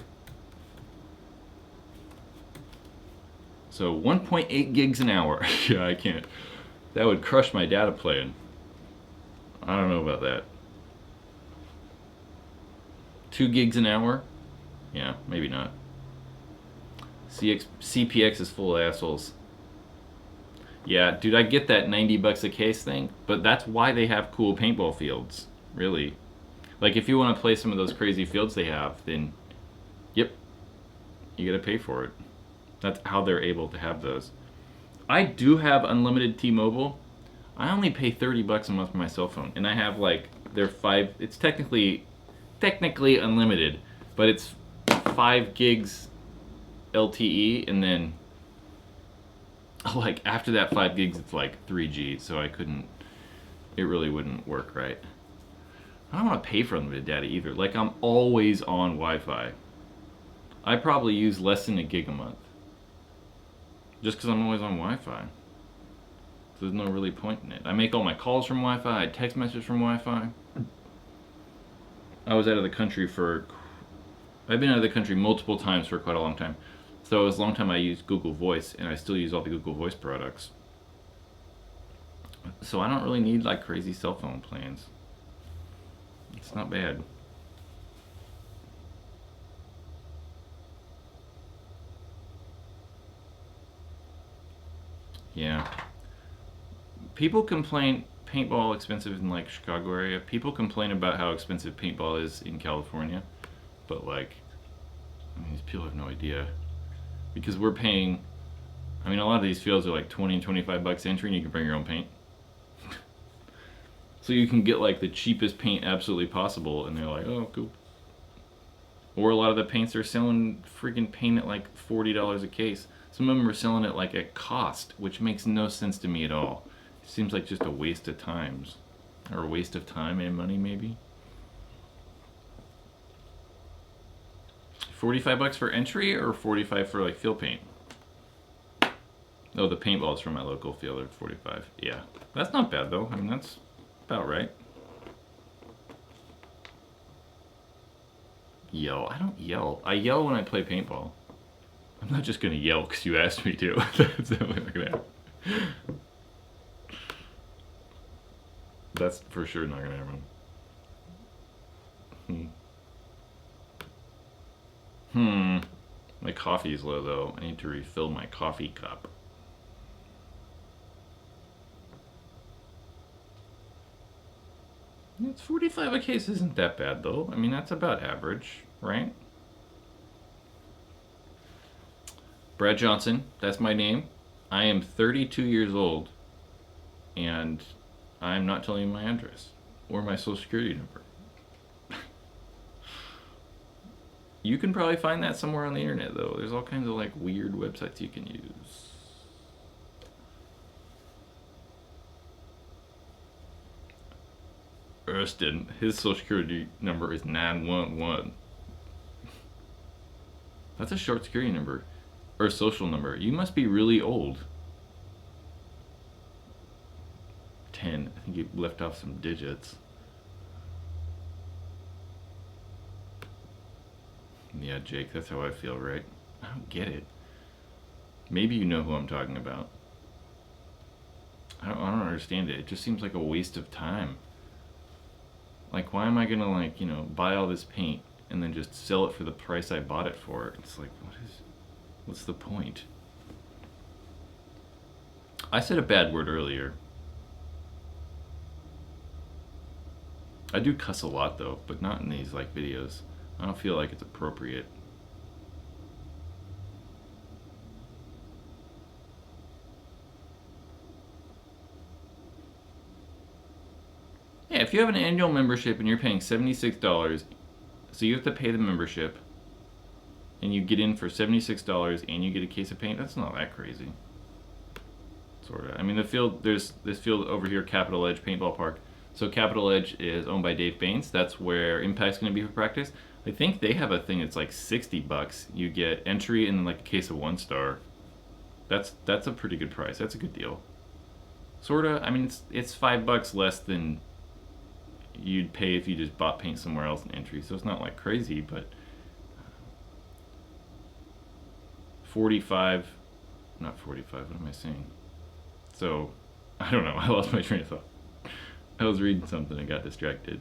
So 1.8 gigs an hour. Yeah, I can't. That would crush my data plan. I don't know about that. 2 gigs an hour? Yeah, maybe not. CPX is full of assholes. Yeah, dude, I get that 90 bucks a case thing, but that's why they have cool paintball fields, really. Like, if you want to play some of those crazy fields they have, then, yep, you gotta pay for it. That's how they're able to have those. I do have unlimited T-Mobile. I only pay 30 bucks a month for my cell phone, and I have, like, it's technically unlimited, but it's 5 gigs LTE, and then like after that 5 gigs it's like 3G, so it really wouldn't work right. I don't want to pay for unlimited data either. Like, I'm always on Wi-Fi. I probably use less than a gig a month just because I'm always on Wi-Fi. So there's no really point in it. I make all my calls from Wi-Fi. I text messages from Wi-Fi. I've been out of the country multiple times for quite a long time. So it was a long time I used Google Voice, and I still use all the Google Voice products. So I don't really need like crazy cell phone plans. It's not bad. Yeah. People complain paintball expensive in like Chicago area. People complain about how expensive paintball is in California. But like, I mean, these people have no idea. Because we're paying, I mean, a lot of these fields are like 20 and 25 bucks entry, and you can bring your own paint. So you can get like the cheapest paint absolutely possible, and they're like, oh, cool. Or a lot of the paints are selling freaking paint at like $40 a case. Some of them are selling it like at cost, which makes no sense to me at all. It seems like just a waste of times. Or a waste of time and money, maybe. 45 bucks for entry, or 45 for like field paint? Oh, the paintballs from my local field are 45. Yeah, that's not bad though. I mean, that's about right. Yell? I don't yell. I yell when I play paintball. I'm not just gonna yell because you asked me to. That's definitely not gonna happen. That's for sure not gonna happen. My coffee's low though. I need to refill my coffee cup. It's 45 a case isn't that bad though. I mean, that's about average, right? Brad Johnson, that's my name. I am 32 years old, and I'm not telling you my address or my social security number. You can probably find that somewhere on the internet though. There's all kinds of like weird websites you can use. Erston, his social security number is 911. That's a short security number. Or social number. You must be really old. 10. I think you left off some digits. Yeah, Jake, that's how I feel, right? I don't get it. Maybe you know who I'm talking about. I don't understand it. It just seems like a waste of time. Like, why am I gonna, like, you know, buy all this paint and then just sell it for the price I bought it for? It's like, what's the point? I said a bad word earlier. I do cuss a lot though, but not in these like videos. I don't feel like it's appropriate. Yeah, if you have an annual membership and you're paying $76, so you have to pay the membership, and you get in for $76 and you get a case of paint, that's not that crazy. Sorta. I mean, there's this field over here, Capital Edge Paintball Park. So Capital Edge is owned by Dave Baines. That's where Impact's gonna be for practice. I think they have a thing that's like 60 bucks. You get entry and then like a case of 1 star. That's a pretty good price. That's a good deal. Sorta. I mean, it's $5 less than you'd pay if you just bought paint somewhere else in entry, so it's not like crazy, but 45, not 45, what am I saying? So, I don't know, I lost my train of thought. I was reading something and got distracted.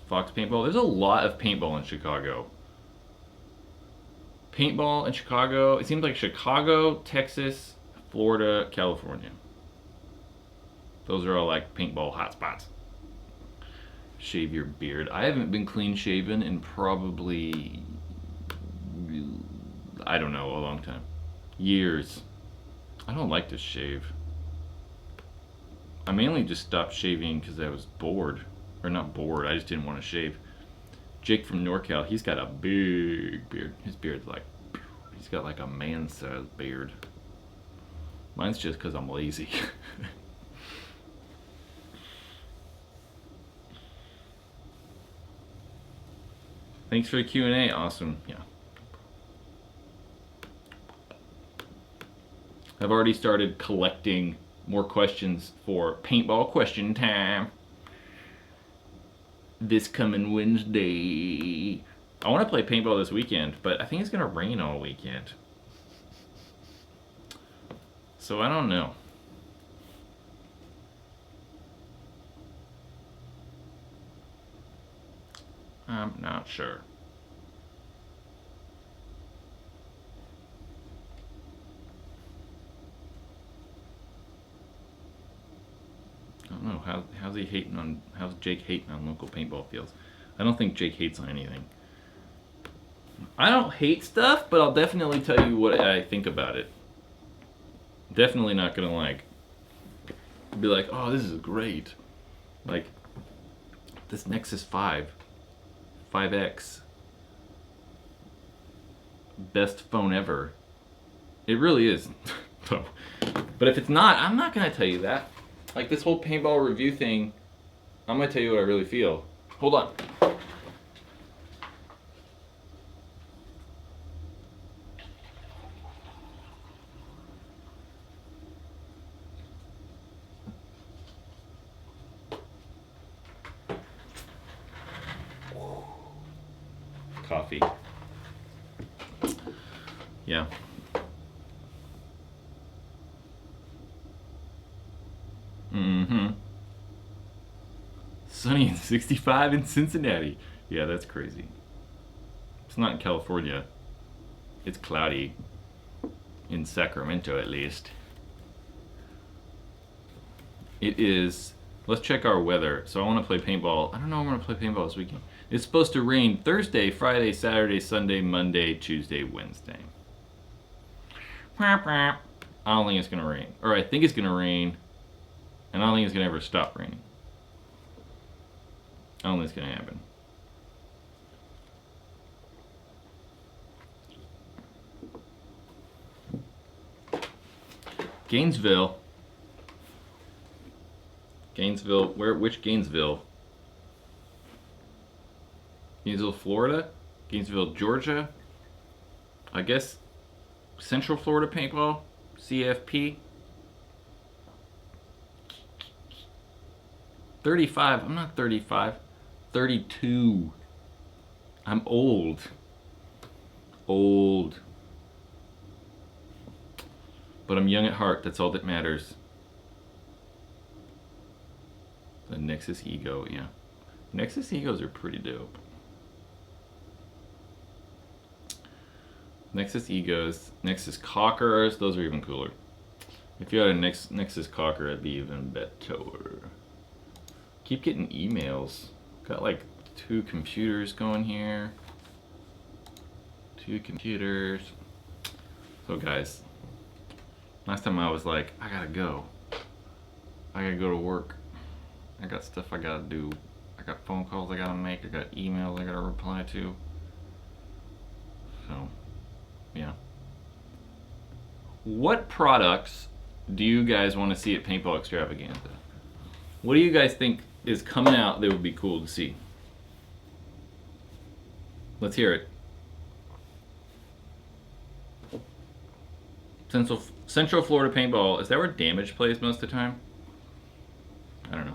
Fox Paintball, there's a lot of paintball in Chicago. Paintball in Chicago, it seems like Chicago, Texas, Florida, California. Those are all like paintball hotspots. Shave your beard. I haven't been clean shaven in probably, I don't know, a long time. Years. I don't like to shave. I mainly just stopped shaving because I was bored. Or not bored, I just didn't want to shave. Jake from NorCal, he's got a big beard. His beard's like, he's got like a man-sized beard. Mine's just because I'm lazy. Thanks for the Q&A, awesome. Yeah. I've already started collecting more questions for paintball question time. This coming Wednesday. I want to play paintball this weekend, but I think it's going to rain all weekend. So I don't know. I'm not sure. I don't know, how's Jake hating on local paintball fields? I don't think Jake hates on anything. I don't hate stuff, but I'll definitely tell you what I think about it. Definitely not gonna like be like, oh, this is great. Like this Nexus 5X, best phone ever. It really is. But if it's not, I'm not gonna tell you that. Like this whole paintball review thing, I'm gonna tell you what I really feel. Hold on. Coffee. Yeah. Sunny and 65 in Cincinnati. Yeah, that's crazy. It's not in California. It's cloudy. In Sacramento, at least. It is. Let's check our weather. So I want to play paintball. I don't know if I'm going to play paintball this weekend. It's supposed to rain Thursday, Friday, Saturday, Sunday, Monday, Tuesday, Wednesday. I don't think it's going to rain. Or I think it's going to rain. And I don't think it's going to ever stop raining. I don't think it's going to happen. Gainesville. Gainesville, which Gainesville? Gainesville, Florida? Gainesville, Georgia? I guess Central Florida Paintball? CFP? 35. I'm not 35. 32. I'm old. Old. But I'm young at heart. That's all that matters. The Nexus Ego, yeah. Nexus Egos are pretty dope. Nexus Egos, Nexus Cockers, those are even cooler. If you had a Nexus Cocker, it'd be even better. Keep getting emails. Got like 2 computers going here. 2 computers. So guys, last time I was like, I gotta go. I gotta go to work. I got stuff I gotta do. I got phone calls I gotta make. I got emails I gotta reply to. So, yeah. What products do you guys want to see at Paintball Extravaganza? What do you guys think is coming out that would be cool to see? Let's hear it. Central Florida Paintball. Is that where Damage plays most of the time? I don't know.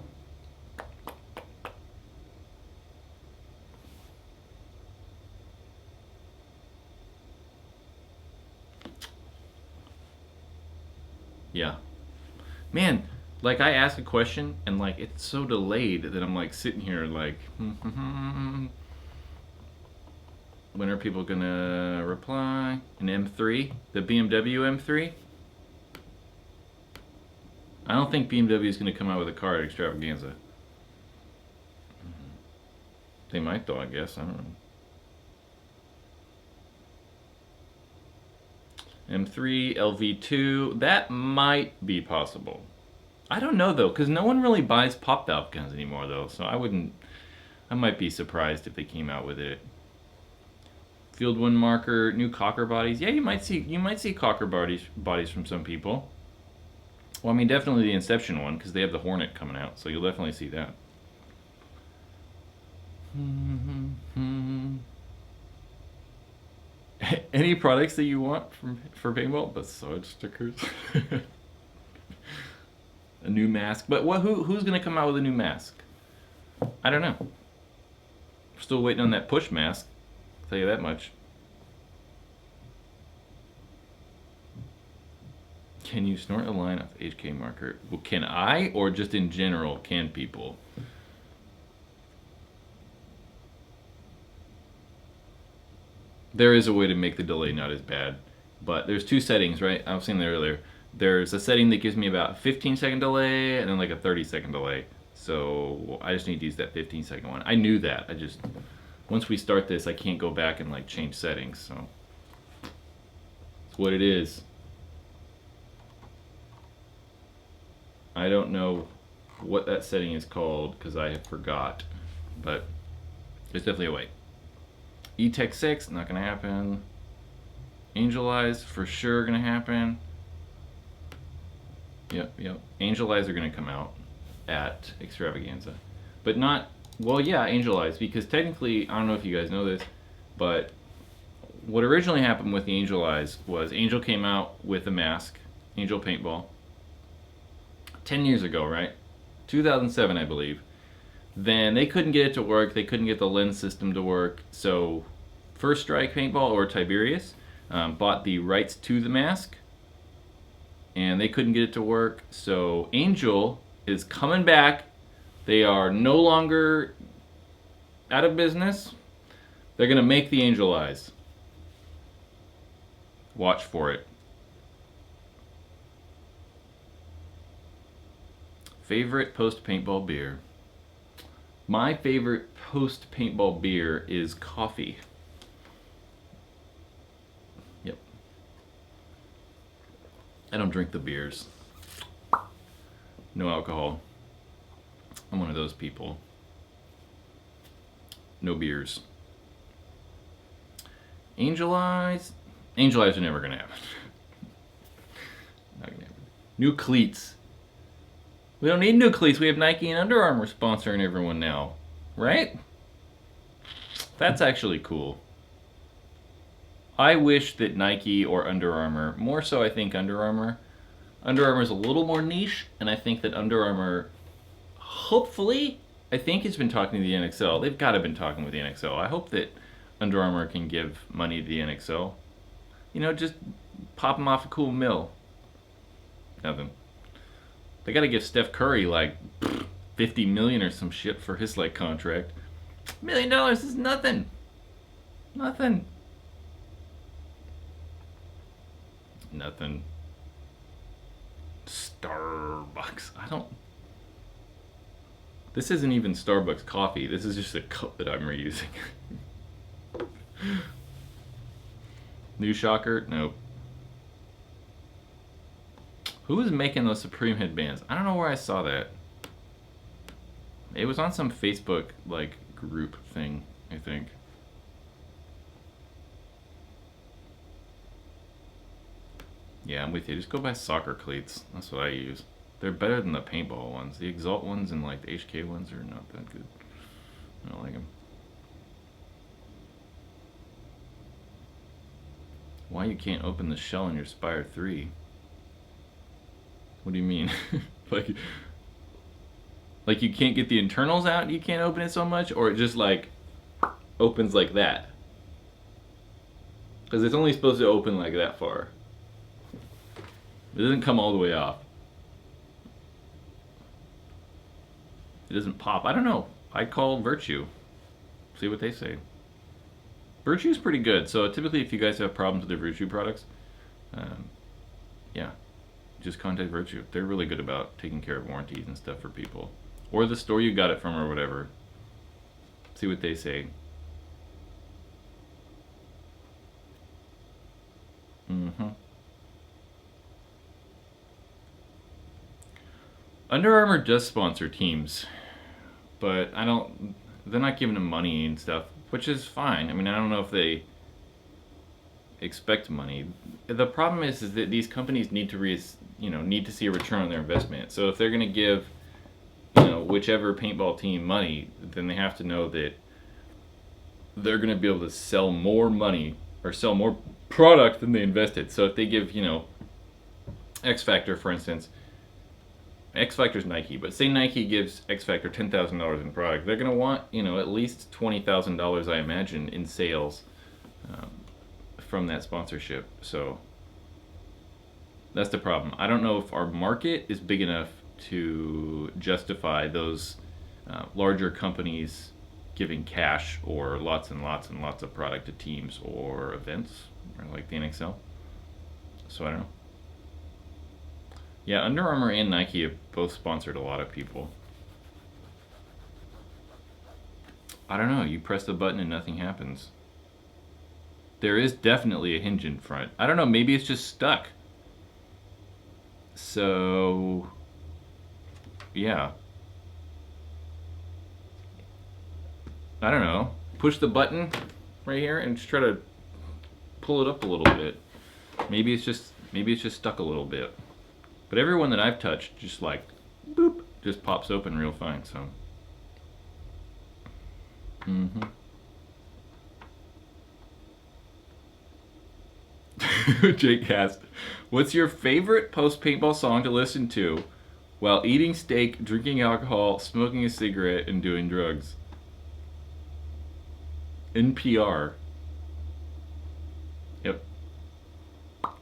Yeah. Man, like I ask a question and like it's so delayed that I'm like sitting here like when are people gonna reply? An M3? The BMW M3? I don't think BMW is gonna come out with a car at Extravaganza. They might though, I guess. I don't know. M3, LV2, that might be possible. I don't know though, because no one really buys pop valve guns anymore though, so I might be surprised if they came out with it. Field 1 marker, new cocker bodies. Yeah, you might see cocker bodies from some people. Well, I mean, definitely the Inception one, because they have the Hornet coming out, so you'll definitely see that. Any products that you want for paintball? Massage stickers. A new mask. But who's going to come out with a new mask? I don't know. Still waiting on that push mask. I'll tell you that much. Can you snort a line off the HK marker? Well, can I, or just in general, can people? There is a way to make the delay not as bad, but there's two settings, right? I was saying that earlier. There's a setting that gives me about a 15-second delay and then like a 30-second delay. So I just need to use that 15-second one. I knew that. Once we start this, I can't go back and like change settings. So it's what it is. I don't know what that setting is called because I forgot, but there's definitely a way. E-Tech 6, not gonna happen. Angel Eyes, for sure gonna happen. Yep. Angel Eyes are gonna come out at Extravaganza. But not, well, yeah, Angel Eyes, because technically, I don't know if you guys know this, but what originally happened with the Angel Eyes was Angel came out with a mask, Angel Paintball, 10 years ago, right? 2007, I believe. Then they couldn't get it to work. They couldn't get the lens system to work. So First Strike Paintball, or Tiberius, bought the rights to the mask. And they couldn't get it to work. So Angel is coming back. They are no longer out of business. They're going to make the Angel Eyes. Watch for it. Favorite post-paintball beer? My favorite post-paintball beer is coffee. Yep. I don't drink the beers. No alcohol. I'm one of those people. No beers. Angel Eyes? Angel Eyes are never going to happen. Not going to happen. New cleats. We don't need new cleats. We have Nike and Under Armour sponsoring everyone now. Right? That's actually cool. I wish that Nike or Under Armour, more so I think Under Armour. Under Armour is a little more niche, and I think that Under Armour, hopefully, I think it's been talking to the NXL. They've got to have been talking with the NXL. I hope that Under Armour can give money to the NXL. You know, just pop them off a cool mill. Nothing. They gotta give Steph Curry like $50 million or some shit for his like contract. $1 million is nothing. Nothing. Starbucks. This isn't even Starbucks coffee. This is just a cup that I'm reusing. New Shocker? Nope. Who was making those Supreme headbands? I don't know where I saw that. It was on some Facebook like group thing, I think. Yeah, I'm with you. Just go buy soccer cleats. That's what I use. They're better than the paintball ones. The Exalt ones and like the HK ones are not that good. I don't like them. Why you can't open the shell in your Spire 3? What do you mean? like you can't get the internals out, you can't open it so much, or it just like opens like that? Because it's only supposed to open like that far. It doesn't come all the way off. It doesn't pop. I don't know. I'd call Virtue. See what they say. Virtue's pretty good. So typically if you guys have problems with the Virtue products, yeah, just contact Virtue. They're really good about taking care of warranties and stuff for people. Or the store you got it from or whatever. See what they say. Under Armour does sponsor teams, but they're not giving them money and stuff, which is fine. I mean, I don't know if they expect money. The problem is that these companies need to need to see a return on their investment. So if they're going to give, whichever paintball team money, then they have to know that they're going to be able to sell more money or sell more product than they invested. So if they give, X Factor, for instance, X Factor's Nike, but say Nike gives X Factor $10,000 in product, they're going to want, at least $20,000, I imagine, in sales from that sponsorship. So that's the problem. I don't know if our market is big enough to justify those larger companies giving cash or lots and lots and lots of product to teams or events, or like the NXL. So I don't know. Yeah, Under Armour and Nike have both sponsored a lot of people. I don't know, you press the button and nothing happens. There is definitely a hinge in front. I don't know, maybe it's just stuck. So, yeah. I don't know. Push the button right here and just try to pull it up a little bit. Maybe it's just stuck a little bit. But everyone that I've touched just like boop, just pops open real fine. So. Jake asked, "What's your favorite post-paintball song to listen to while eating steak, drinking alcohol, smoking a cigarette, and doing drugs?" NPR. Yep.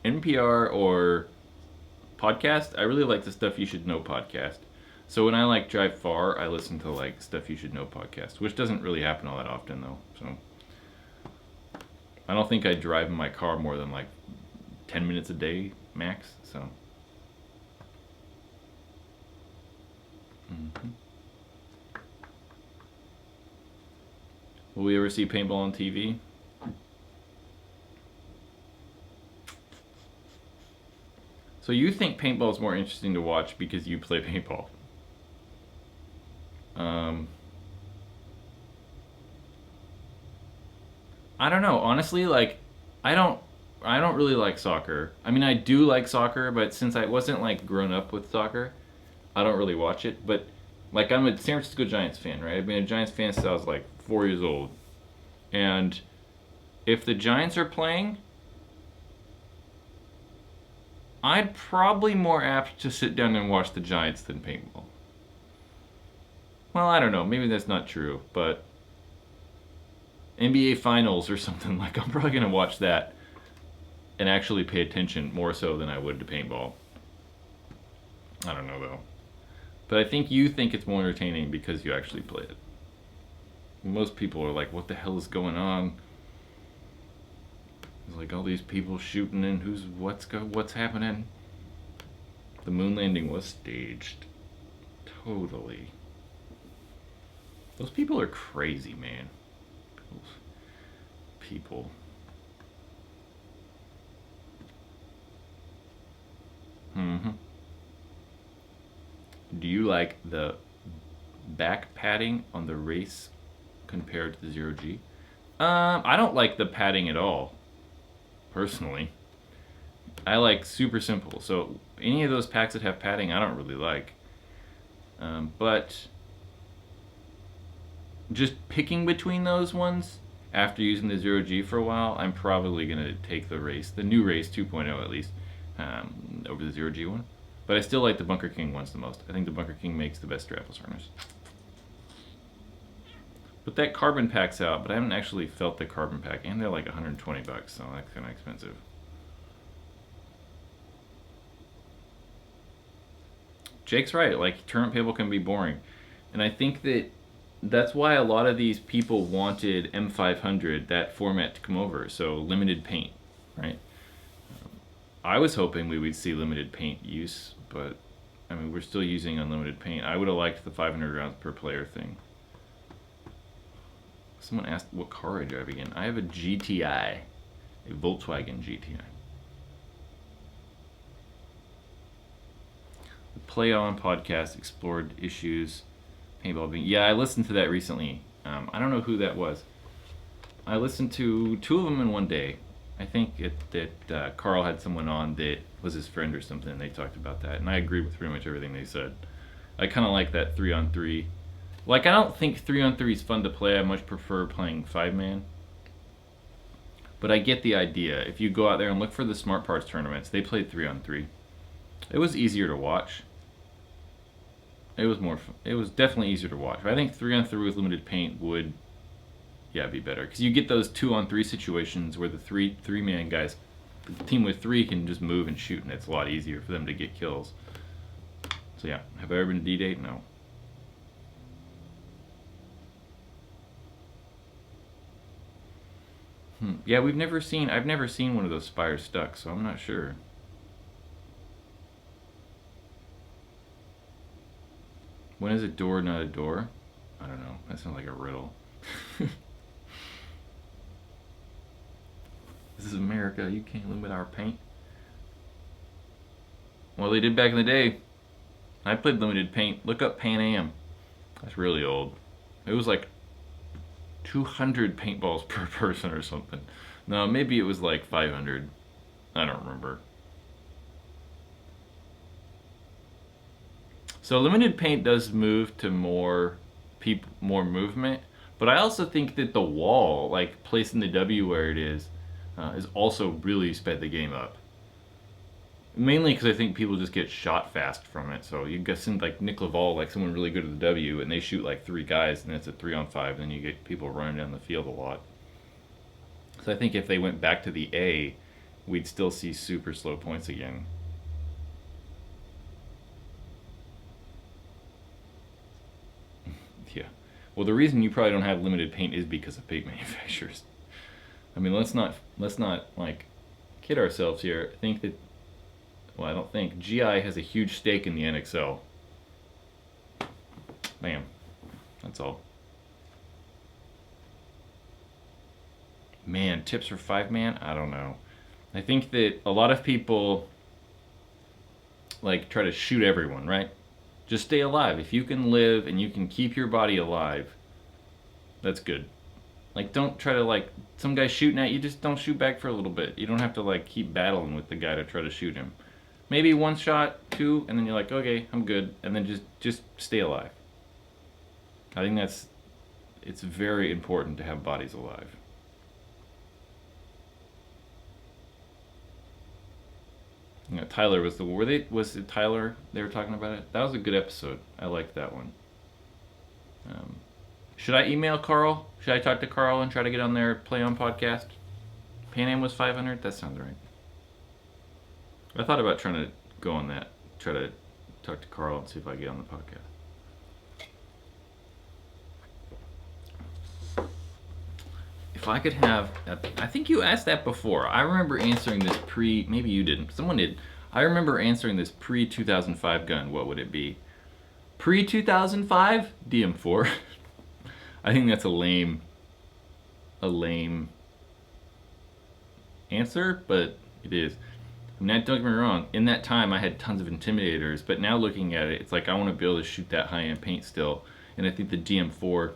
NPR or podcast. I really like the Stuff You Should Know podcast. So when I drive far, I listen to Stuff You Should Know podcast, which doesn't really happen all that often though. So I don't think I drive in my car more than 10 minutes a day max. So. Will we ever see paintball on TV? So you think paintball is more interesting to watch because you play paintball? I don't know. Honestly, I don't really like soccer. I mean, I do like soccer, but since I wasn't grown up with soccer, I don't really watch it. But I'm a San Francisco Giants fan, right? I've been a Giants fan since I was 4 years old. And if the Giants are playing, I'd probably more apt to sit down and watch the Giants than paintball. Well, I don't know. Maybe that's not true, but NBA Finals or something, I'm probably going to watch that and actually pay attention more so than I would to paintball. I don't know, though. But I think you think it's more entertaining because you actually play it. Most people are like, what the hell is going on? There's all these people shooting and what's happening? The moon landing was staged. Totally. Those people are crazy, man. People. Do you like the back padding on the race compared to the 0G? I don't like the padding at all, personally. I like super simple. So any of those packs that have padding, I don't really like. But just picking between those ones, after using the 0G for a while, I'm probably going to take the new race 2.0 at least, over the 0G one. But I still like the Bunker King ones the most. I think the Bunker King makes the best strapless harness. But that carbon pack's out, but I haven't actually felt the carbon pack, and they're like 120 bucks, so that's kind of expensive. Jake's right, like, tournament paintball can be boring. And I think that's why a lot of these people wanted M500, that format, to come over, so limited paint, right? I was hoping we would see limited paint use, but, I mean, we're still using unlimited paint. I would have liked the 500 rounds per player thing. Someone asked what car I drive again. I have a GTI, a Volkswagen GTI. The Play On podcast explored issues, paintball being. Yeah, I listened to that recently. I don't know who that was. I listened to 2 of them in one day. I think that Carl had someone on that was his friend or something, and they talked about that, and I agree with pretty much everything they said. I kind of like that 3-on-3. Like, I don't think 3-on-3 is fun to play. I much prefer playing 5-man. But I get the idea. If you go out there and look for the Smart Parts tournaments, they played 3-on-3. It was easier to watch. It was more fun. It was definitely easier to watch. But I think 3-on-3 with limited paint would, yeah, be better. Because you get those 2-on-3 situations where the three-man guys, the team with 3 can just move and shoot, and it's a lot easier for them to get kills. So yeah, have I ever been to D-Date? No. Yeah, I've never seen one of those spires stuck, so I'm not sure. When is a door not a door? I don't know. That sounds like a riddle. This is America. You can't limit our paint. Well, they did back in the day. I played limited paint. Look up Pan Am. That's really old. It was like 200 paintballs per person or something. No, maybe it was like 500. I don't remember. So limited paint does move to more movement, but I also think that the wall, like placing the W where it is also really sped the game up. Mainly because I think people just get shot fast from it. So you get some like Nick Laval, like someone really good at the W, and they shoot like 3 guys, and it's a 3-on-5, and then you get people running down the field a lot. So I think if they went back to the A, we'd still see super slow points again. Yeah. Well, the reason you probably don't have limited paint is because of paint manufacturers. I mean, let's not like kid ourselves here. Think that. Well, I don't think GI has a huge stake in the NXL. Bam. That's all. Man, tips for 5-man? I don't know. I think that a lot of people like try to shoot everyone, right? Just stay alive. If you can live and you can keep your body alive, that's good. Like, don't try to, like, some guy's shooting at you, just don't shoot back for a little bit. You don't have to, like, keep battling with the guy to try to shoot him. Maybe 1 shot, 2, and then you're like, okay, I'm good. And then just stay alive. I think it's very important to have bodies alive. You know, Tyler was was it Tyler they were talking about it? That was a good episode. I liked that one. Should I email Carl? Should I talk to Carl and try to get on their Play On podcast? Pan Am was 500? That sounds right. I thought about trying to go on that. Try to talk to Carl and see if I get on the podcast. If I could have, I think you asked that before. I remember answering this maybe you didn't. Someone did. I remember answering this pre-2005 gun. What would it be? Pre-2005? DM4. I think that's a lame answer, but it is. I mean, don't get me wrong. In that time, I had tons of intimidators, but now looking at it, it's like I want to be able to shoot that high-end paint still, and I think the DM4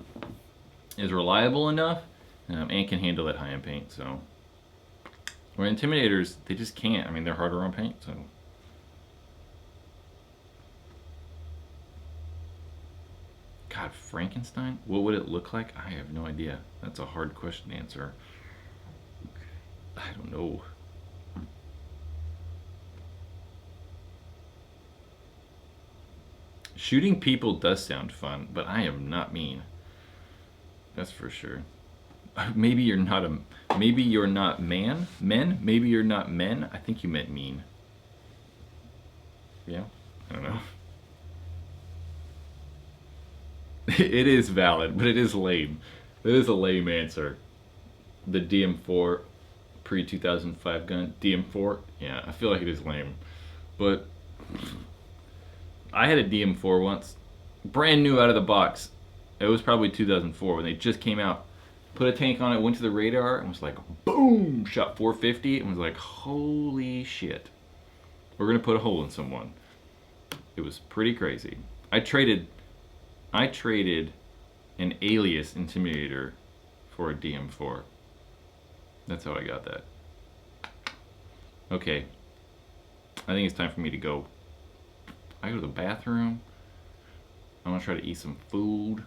is reliable enough and can handle that high-end paint. So, where intimidators, they just can't. I mean, they're harder on paint. So, God, Frankenstein? What would it look like? I have no idea. That's a hard question to answer. I don't know. Shooting people does sound fun, but I am not mean. That's for sure. Maybe you're not maybe you're not men? Maybe you're not men? I think you meant mean. Yeah? I don't know. It is valid, but it is lame. It is a lame answer. The DM4 pre-2005 gun. DM4? Yeah, I feel like it is lame. But I had a DM4 once. Brand new out of the box. It was probably 2004 when they just came out. Put a tank on it, went to the radar, and was like, boom! Shot 450, and was like, holy shit. We're gonna put a hole in someone. It was pretty crazy. I traded an Alias Intimidator for a DM4. That's how I got that. Okay. I think it's time for me to go. I go to the bathroom. I'm gonna try to eat some food.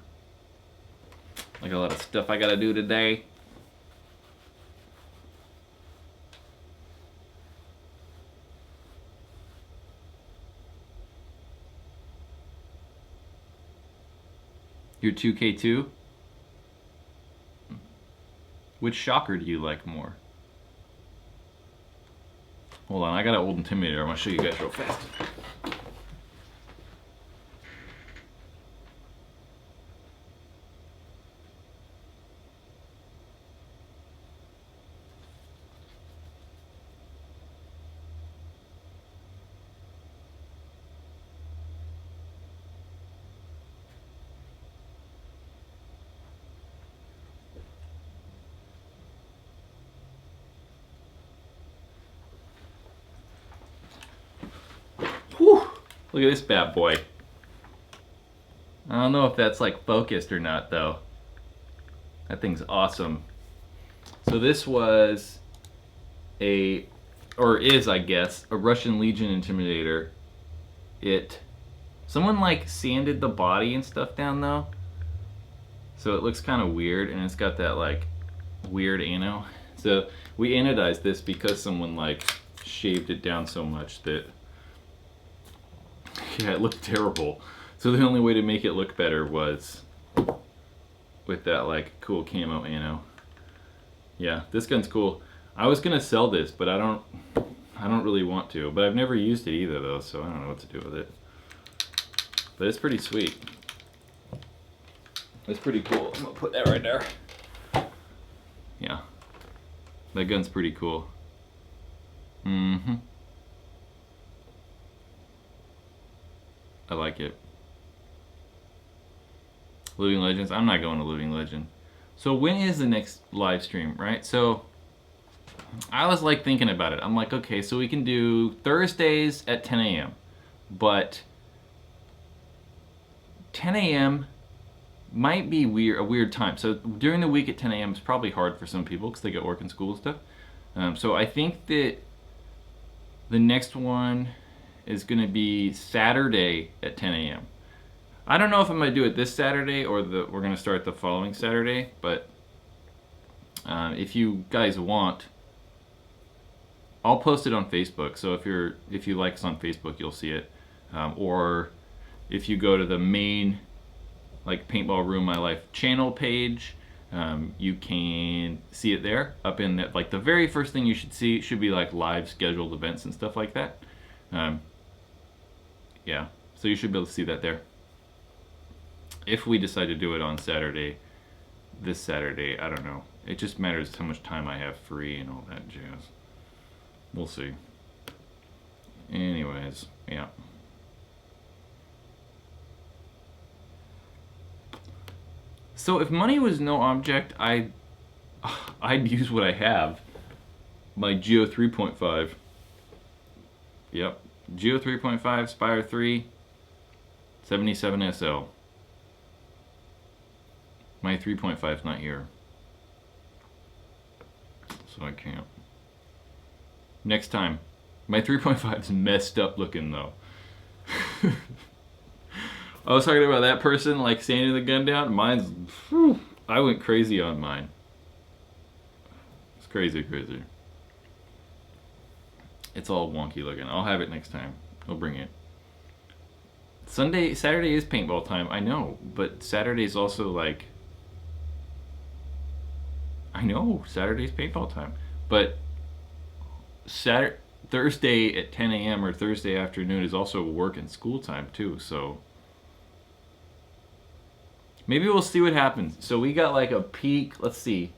I got a lot of stuff I gotta do today. You're 2K2? Which shocker do you like more? Hold on, I got an old Intimidator. I'm gonna show you guys real fast. Whew. Look at this bad boy. I don't know if that's like focused or not though. That thing's awesome. So this was is I guess, a Russian Legion Intimidator. Someone like sanded the body and stuff down though. So it looks kind of weird and it's got that like weird ano. So we anodized this because someone like shaved it down so much that yeah, it looked terrible. So the only way to make it look better was with that like cool camo ano. Yeah, this gun's cool. I was gonna sell this, but I don't really want to. But I've never used it either though, so I don't know what to do with it. But it's pretty sweet. It's pretty cool. I'm gonna put that right there. Yeah. That gun's pretty cool. Mm-hmm. I like it. Living Legends. I'm not going to Living Legend. So when is the next live stream, right? So I was like thinking about it. I'm like, okay, so we can do Thursdays at 10 a.m. But 10 a.m. might be a weird time. So during the week at 10 a.m. is probably hard for some people because they get work and school and stuff. So I think that the next one is going to be Saturday at 10 a.m. I don't know if I'm going to do it this Saturday or we're going to start the following Saturday, but if you guys want, I'll post it on Facebook. So if you like us on Facebook, you'll see it. Or if you go to the main like Paintball Ruin My Life channel page, you can see it there. Up in the, like the very first thing you should see should be like live scheduled events and stuff like that. Yeah, so you should be able to see that there. If we decide to do it on Saturday, this Saturday, I don't know. It just matters how much time I have free and all that jazz. We'll see. Anyways, yeah. So if money was no object, I'd use what I have. My Geo 3.5. Yep. Geo 3.5, Spire 3, 77 SL. My 3.5 is not here, so I can't. Next time. My 3.5 is messed up looking though. I was talking about that person like sanding the gun down. Mine's, whew, I went crazy on mine. It's crazy. It's all wonky looking. I'll have it next time. I'll bring it. Saturday is paintball time. I know, but Saturday's also like, I know Saturday's paintball time, but Thursday at 10 a.m. or Thursday afternoon is also work and school time too. So maybe we'll see what happens. So we got like a peak. Let's see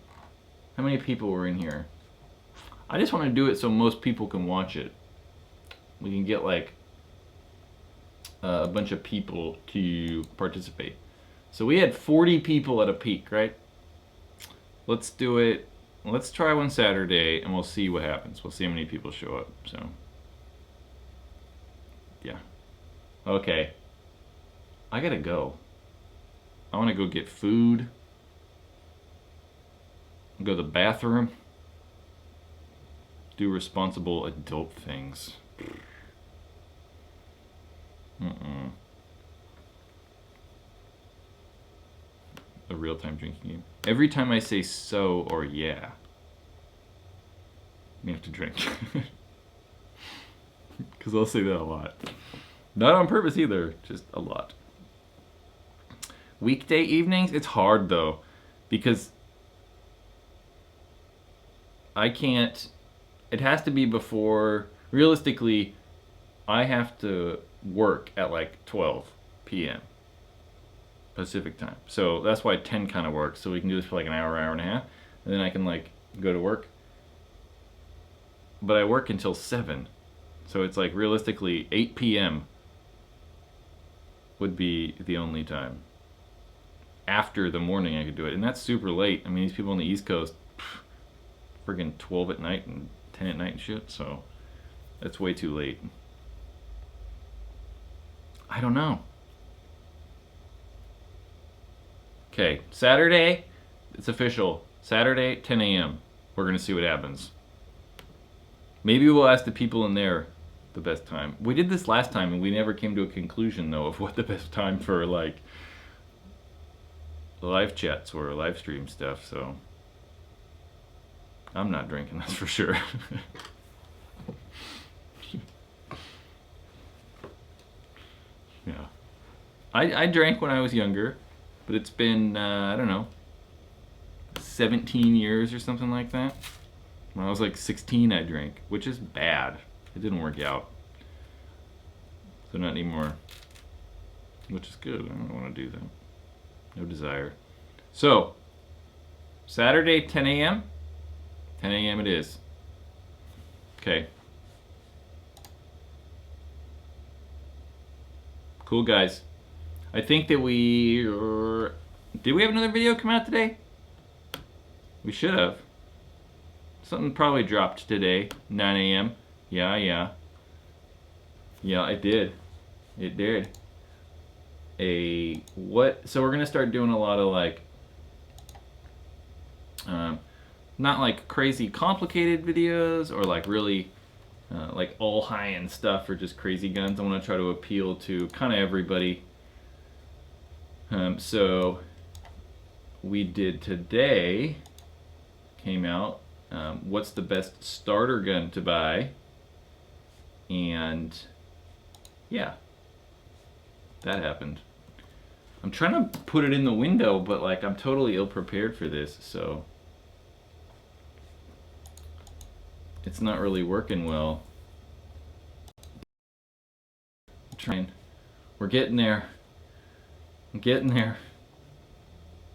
how many people were in here. I just want to do it so most people can watch it. We can get like a bunch of people to participate. So we had 40 people at a peak, right? Let's do it. Let's try one Saturday and we'll see what happens. We'll see how many people show up. So, yeah. Okay. I gotta go. I want to go get food. Go to the bathroom. Do responsible adult things. A real-time drinking game. Every time I say so or yeah, you have to drink. Because I'll say that a lot. Not on purpose either, just a lot. Weekday evenings, it's hard though, because I can't, it has to be before, realistically, I have to work at like 12 p.m. Pacific time. So that's why 10 kind of works. So we can do this for like an hour and a half, and then I can like go to work. But I work until 7. So it's like realistically 8 p.m. would be the only time. After the morning I could do it. And that's super late. I mean, these people on the East Coast, friggin' 12 at night and 10 at night and shit. So that's way too late. I don't know. Okay, Saturday, it's official. Saturday, 10 a.m. We're going to see what happens. Maybe we'll ask the people in there the best time. We did this last time and we never came to a conclusion though of what the best time for like live chats or live stream stuff, so I'm not drinking, that's for sure. Yeah. I drank when I was younger. But it's been, I don't know, 17 years or something like that. When I was like 16, I drank, which is bad. It didn't work out. So not anymore, which is good. I don't want to do that. No desire. So, Saturday, 10 a.m. 10 a.m. it is. Okay. Cool, guys. I think that did we have another video come out today? We should have. Something probably dropped today, 9 a.m. Yeah, it did. It did. So we're gonna start doing a lot of like, not like crazy complicated videos or like really like all high-end stuff or just crazy guns. I want to try to appeal to kind of everybody. So we did today, came out, what's the best starter gun to buy, and yeah, that happened. I'm trying to put it in the window, but like I'm totally ill-prepared for this, so it's not really working well. I'm trying. We're getting there. I'm getting there.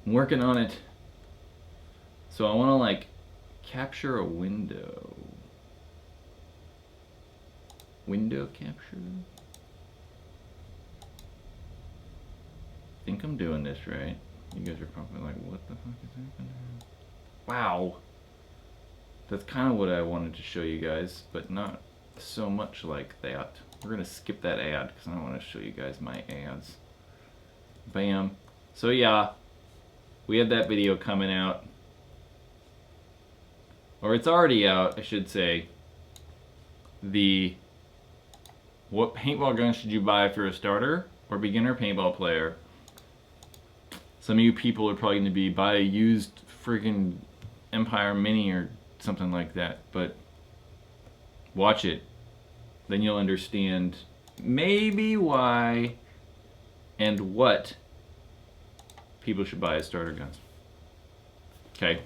I'm working on it. So I want to like capture a window. Window capture? I think I'm doing this right. You guys are probably like, what the fuck is happening? Wow. That's kind of what I wanted to show you guys, but not so much like that. We're going to skip that ad because I don't want to show you guys my ads. Bam. So yeah, we had that video coming out. Or it's already out, I should say. What paintball gun should you buy for a starter? or beginner paintball player. Some of you people are probably going to be buy a used friggin' Empire Mini or something like that, but watch it. Then you'll understand maybe why and what people should buy as starter guns. Okay.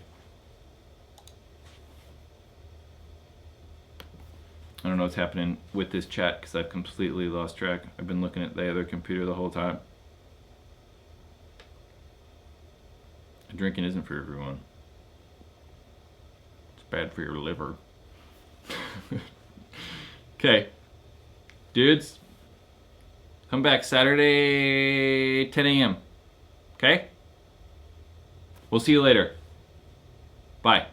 I don't know what's happening with this chat because I've completely lost track. I've been looking at the other computer the whole time. Drinking isn't for everyone. It's bad for your liver. Okay. Dudes, come back Saturday, 10 a.m. Okay? We'll see you later. Bye.